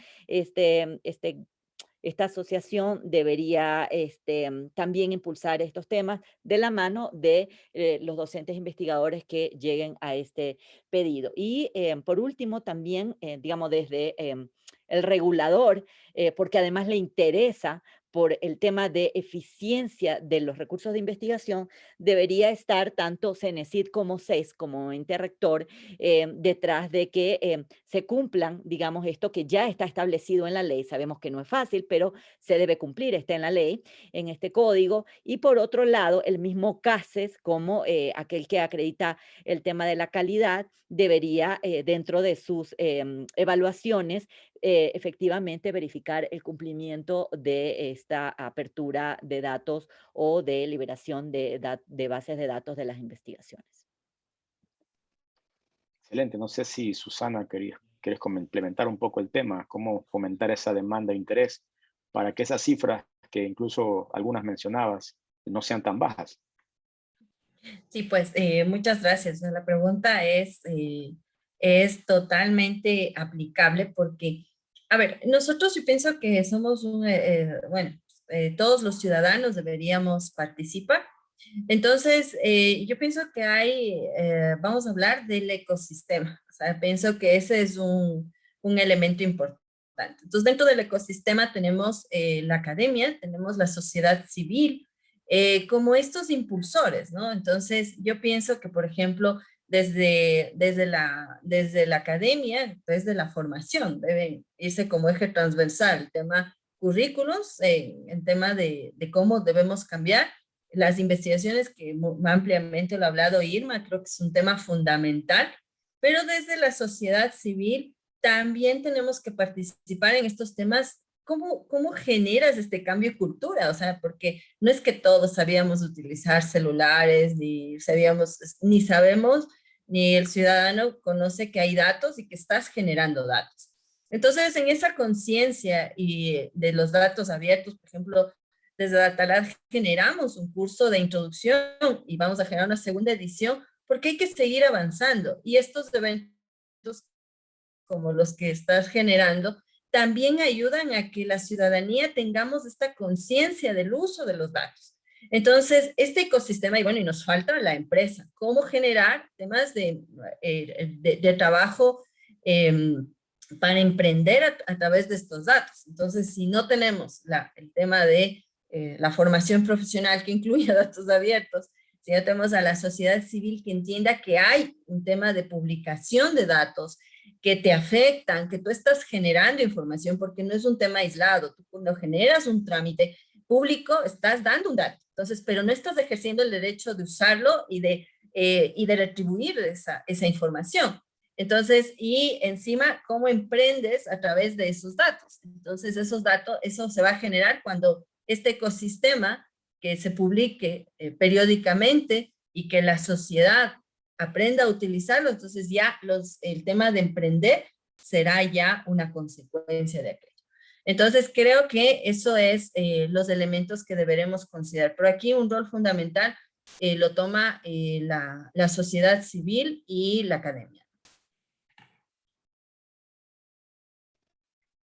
esta asociación debería también impulsar estos temas de la mano de los docentes investigadores que lleguen a este pedido. Y por último, también, digamos, desde el regulador, porque además le interesa por el tema de eficiencia de los recursos de investigación, debería estar tanto CENESID como CES, como ente rector, detrás de que se cumplan, digamos, esto que ya está establecido en la ley. Sabemos que no es fácil, pero se debe cumplir, está en la ley, en este código. Y por otro lado, el mismo CASES, como aquel que acredita el tema de la calidad, debería, dentro de sus evaluaciones, efectivamente verificar el cumplimiento de esta apertura de datos o de liberación de bases de datos de las investigaciones. Excelente. No sé si Susana quieres complementar un poco el tema, cómo fomentar esa demanda de interés para que esas cifras que incluso algunas mencionabas no sean tan bajas. Sí, pues muchas gracias. La pregunta es totalmente aplicable porque, a ver, nosotros yo pienso que somos todos los ciudadanos deberíamos participar. Entonces, yo pienso que vamos a hablar del ecosistema. O sea, pienso que ese es un elemento importante. Entonces, dentro del ecosistema tenemos la academia, tenemos la sociedad civil, como estos impulsores, ¿no? Entonces, yo pienso que, por ejemplo, desde la academia, desde la formación, deben irse como eje transversal el tema currículos, el tema de cómo debemos cambiar, las investigaciones que ampliamente lo ha hablado Irma, creo que es un tema fundamental, pero desde la sociedad civil también tenemos que participar en estos temas. ¿Cómo generas este cambio de cultura? O sea, porque no es que todos sabíamos utilizar celulares, ni sabemos, ni el ciudadano conoce que hay datos y que estás generando datos. Entonces, en esa conciencia y de los datos abiertos, por ejemplo, desde Datalab generamos un curso de introducción y vamos a generar una segunda edición porque hay que seguir avanzando. Y estos eventos como los que estás generando también ayudan a que la ciudadanía tengamos esta conciencia del uso de los datos. Entonces, este ecosistema, y bueno, y nos falta la empresa, cómo generar temas de trabajo para emprender a través de estos datos. Entonces, si no tenemos el tema de la formación profesional que incluya datos abiertos, si no tenemos a la sociedad civil que entienda que hay un tema de publicación de datos, que te afectan, que tú estás generando información, porque no es un tema aislado. Tú cuando generas un trámite público, estás dando un dato, entonces, pero no estás ejerciendo el derecho de usarlo y de retribuir esa información. Entonces, y encima, ¿cómo emprendes a través de esos datos? Entonces, esos datos, eso se va a generar cuando este ecosistema que se publique periódicamente y que la sociedad aprenda a utilizarlo, entonces ya el tema de emprender será ya una consecuencia de aquello. Entonces creo que eso es los elementos que deberemos considerar. Pero aquí un rol fundamental lo toma la sociedad civil y la academia.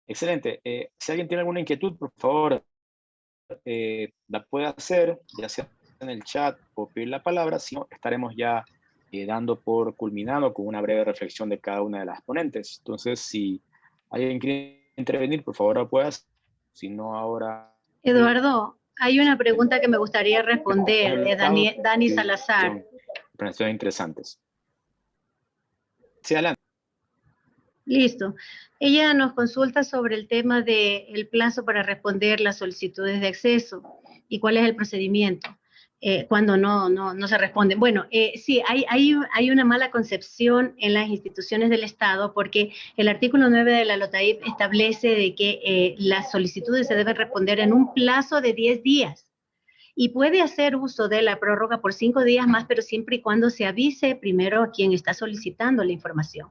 Excelente. Si alguien tiene alguna inquietud, por favor, la puede hacer, ya sea en el chat o pedir la palabra, si no, estaremos ya dando por culminado con una breve reflexión de cada una de las ponentes. Entonces, si alguien quiere intervenir, por favor, lo puede hacer. Si no, ahora... Eduardo, hay una pregunta que me gustaría responder de Dani Salazar. Presentaciones interesantes. Sí, adelante. Listo. Ella nos consulta sobre el tema del plazo para responder las solicitudes de acceso y cuál es el procedimiento cuando no se responden. Bueno, sí, hay una mala concepción en las instituciones del Estado porque el artículo 9 de la LOTAIP establece de que las solicitudes se deben responder en un plazo de 10 días. Y puede hacer uso de la prórroga por 5 días más, pero siempre y cuando se avise primero a quien está solicitando la información.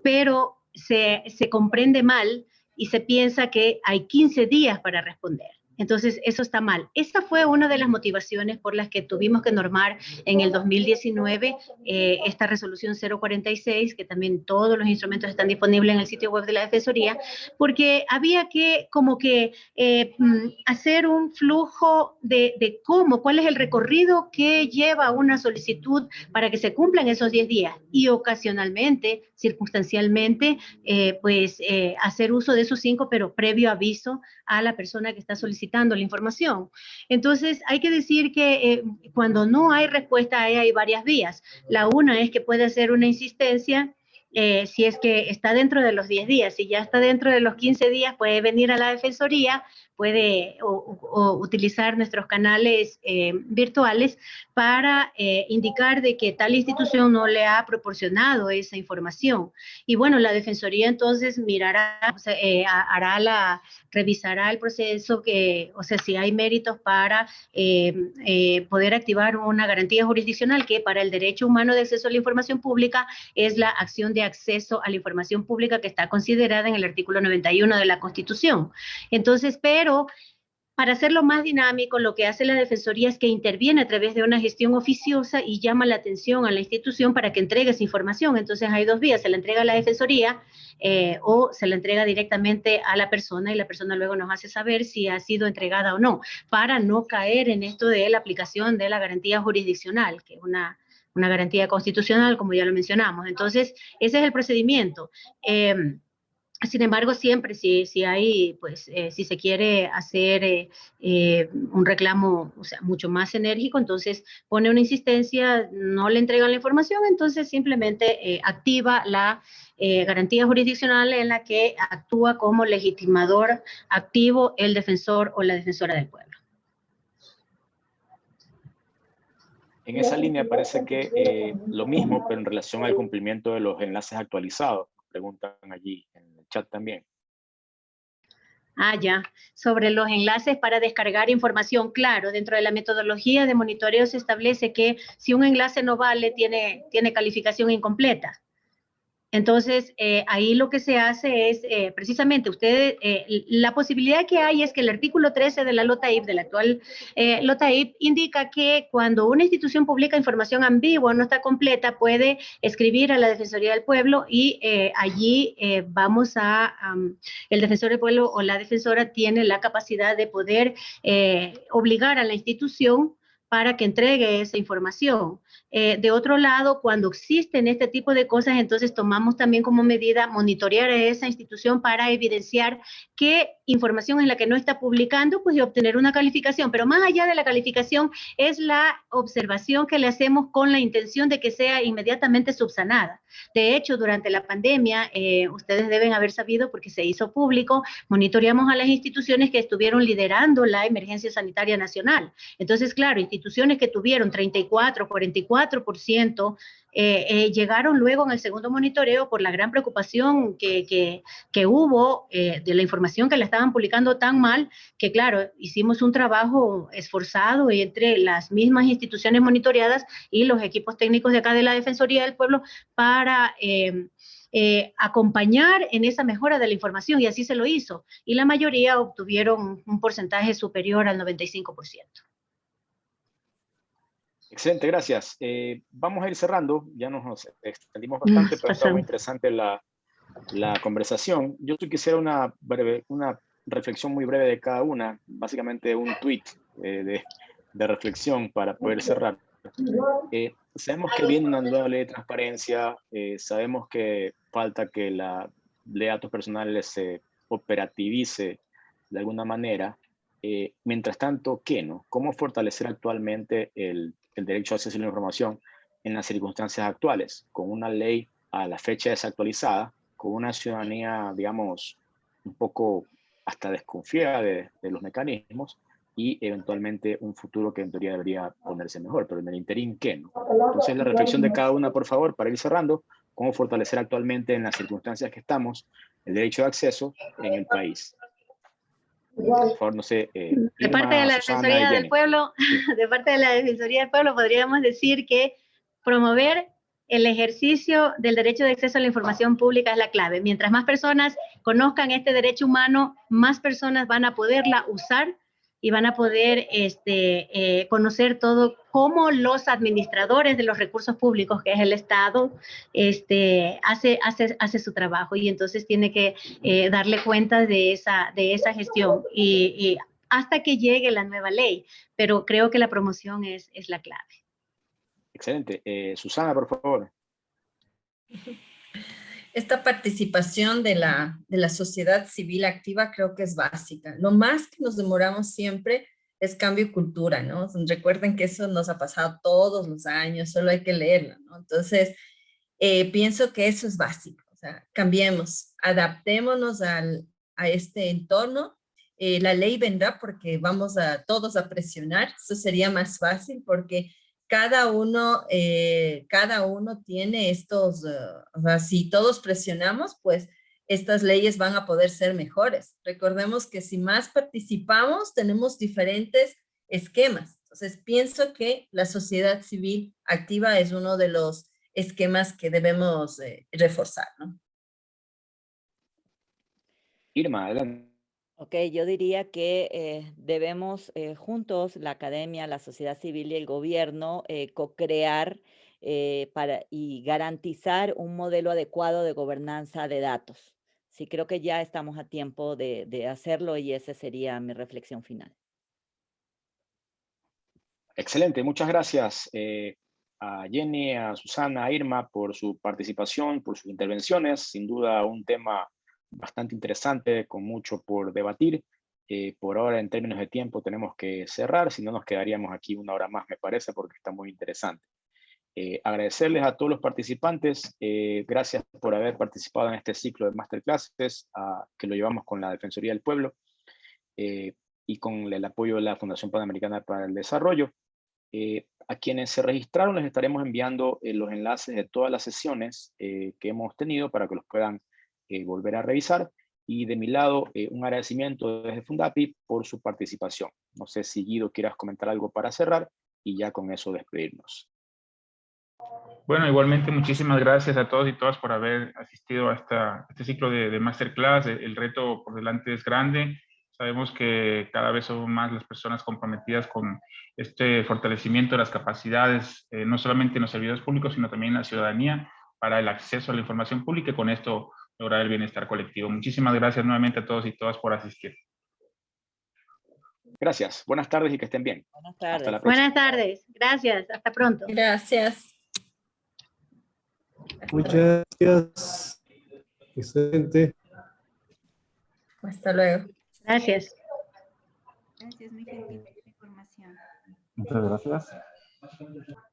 Pero se comprende mal y se piensa que hay 15 días para responder. Entonces, eso está mal. Esa fue una de las motivaciones por las que tuvimos que normar en el 2019 esta resolución 046, que también todos los instrumentos están disponibles en el sitio web de la Defensoría, porque había que como que hacer un flujo de cuál es el recorrido que lleva una solicitud para que se cumplan esos 10 días y ocasionalmente, circunstancialmente, hacer uso de esos 5, pero previo aviso a la persona que está solicitando la información. Entonces, hay que decir que cuando no hay respuesta, hay varias vías. La una es que puede hacer una insistencia si es que está dentro de los 10 días. Si ya está dentro de los 15 días, puede venir a la Defensoría, puede utilizar nuestros canales virtuales para indicar de que tal institución no le ha proporcionado esa información. Y bueno, la Defensoría entonces mirará, revisará el proceso, si hay méritos para poder activar una garantía jurisdiccional que para el derecho humano de acceso a la información pública es la acción de acceso a la información pública que está considerada en el artículo 91 de la Constitución. Entonces, pero para hacerlo más dinámico, lo que hace la Defensoría es que interviene a través de una gestión oficiosa y llama la atención a la institución para que entregue esa información. Entonces hay dos vías, se la entrega a la Defensoría o se la entrega directamente a la persona y la persona luego nos hace saber si ha sido entregada o no, para no caer en esto de la aplicación de la garantía jurisdiccional, que es una garantía constitucional, como ya lo mencionamos. Entonces, ese es el procedimiento. Sin embargo, siempre si hay, si se quiere hacer un reclamo, mucho más enérgico, entonces pone una insistencia, no le entregan la información, entonces simplemente activa la garantía jurisdiccional en la que actúa como legitimador activo el defensor o la defensora del pueblo. En esa línea parece que lo mismo, pero en relación al cumplimiento de los enlaces actualizados. Preguntan allí en el chat también. Ah, ya. Sobre los enlaces para descargar información, claro, dentro de la metodología de monitoreo se establece que si un enlace no vale, tiene calificación incompleta. Entonces, ahí lo que se hace es, precisamente, la posibilidad que hay es que el artículo 13 de la LOTAIP, de la actual LOTAIP, indica que cuando una institución publica información ambigua o no está completa, puede escribir a la Defensoría del Pueblo y allí el Defensor del Pueblo o la defensora tiene la capacidad de poder obligar a la institución para que entregue esa información. De otro lado, cuando existen este tipo de cosas, entonces tomamos también como medida monitorear a esa institución para evidenciar qué información es la que no está publicando, pues y obtener una calificación. Pero más allá de la calificación es la observación que le hacemos con la intención de que sea inmediatamente subsanada. De hecho, durante la pandemia, ustedes deben haber sabido porque se hizo público, monitoreamos a las instituciones que estuvieron liderando la emergencia sanitaria nacional. Entonces, claro, instituciones que tuvieron 34, 44%, llegaron luego en el segundo monitoreo por la gran preocupación que hubo de la información que la estaban publicando tan mal, que claro, hicimos un trabajo esforzado entre las mismas instituciones monitoreadas y los equipos técnicos de acá de la Defensoría del Pueblo para acompañar en esa mejora de la información, y así se lo hizo. Y la mayoría obtuvieron un porcentaje superior al 95%. Excelente, gracias. Vamos a ir cerrando, ya nos extendimos bastante, pero está muy interesante la conversación. Yo quisiera una reflexión muy breve de cada una, básicamente un tweet de reflexión para poder cerrar. Sabemos que viene una nueva ley de transparencia, sabemos que falta que la ley de datos personales se operativice de alguna manera. Mientras tanto, ¿qué no? ¿Cómo fortalecer actualmente el derecho a acceso a la información en las circunstancias actuales? Con una ley a la fecha desactualizada, con una ciudadanía, digamos, un poco hasta desconfiada de los mecanismos, y eventualmente un futuro que en teoría debería ponerse mejor, pero en el interín, ¿qué no? Entonces, la reflexión de cada una, por favor, para ir cerrando, cómo fortalecer actualmente en las circunstancias que estamos el derecho de acceso en el país. Por favor, no sé, de parte de la Defensoría del Pueblo, de parte de la Defensoría del Pueblo, podríamos decir que promover el ejercicio del derecho de acceso a la información pública es la clave. Mientras más personas conozcan este derecho humano, más personas van a poderla usar y van a poder conocer todo cómo los administradores de los recursos públicos, que es el Estado, hace su trabajo, y entonces tiene que darle cuenta de esa gestión y hasta que llegue la nueva ley, pero creo que la promoción es la clave. Excelente. Susana, por favor. Esta participación de la sociedad civil activa creo que es básica. Lo más que nos demoramos siempre es cambio y cultura, ¿no? Recuerden que eso nos ha pasado todos los años, solo hay que leerlo, ¿no? Entonces, pienso que eso es básico. O sea, cambiemos, adaptémonos a este entorno. La ley vendrá porque vamos a todos a presionar. Eso sería más fácil porque cada uno tiene estos, o sea, si todos presionamos, pues estas leyes van a poder ser mejores. Recordemos que si más participamos, tenemos diferentes esquemas. Entonces, pienso que la sociedad civil activa es uno de los esquemas que debemos reforzar, ¿no? Irma, adelante. Ok, yo diría que debemos juntos, la academia, la sociedad civil y el gobierno, co-crear y garantizar un modelo adecuado de gobernanza de datos. Sí, creo que ya estamos a tiempo de hacerlo, y esa sería mi reflexión final. Excelente, muchas gracias a Jenny, a Susana, a Irma por su participación, por sus intervenciones. Sin duda un tema bastante interesante, con mucho por debatir. Por ahora, en términos de tiempo, tenemos que cerrar, si no nos quedaríamos aquí una hora más, me parece, porque está muy interesante. Agradecerles a todos los participantes, gracias por haber participado en este ciclo de masterclasses que lo llevamos con la Defensoría del Pueblo y con el apoyo de la Fundación Panamericana para el Desarrollo. A quienes se registraron les estaremos enviando los enlaces de todas las sesiones que hemos tenido para que los puedan volver a revisar. Y de mi lado, un agradecimiento desde Fundapi por su participación. No sé si Guido quieras comentar algo para cerrar y ya con eso despedirnos. Bueno, igualmente muchísimas gracias a todos y todas por haber asistido a este ciclo de Masterclass. El reto por delante es grande. Sabemos que cada vez son más las personas comprometidas con este fortalecimiento de las capacidades, no solamente en los servidores públicos, sino también en la ciudadanía, para el acceso a la información pública y con esto lograr el bienestar colectivo. Muchísimas gracias nuevamente a todos y todas por asistir. Gracias. Buenas tardes y que estén bien. Buenas tardes. Hasta la próxima. Buenas tardes. Gracias. Hasta pronto. Gracias. Muchas gracias. Excelente. Hasta luego. Gracias. Gracias, muy gentil por la información. Muchas gracias.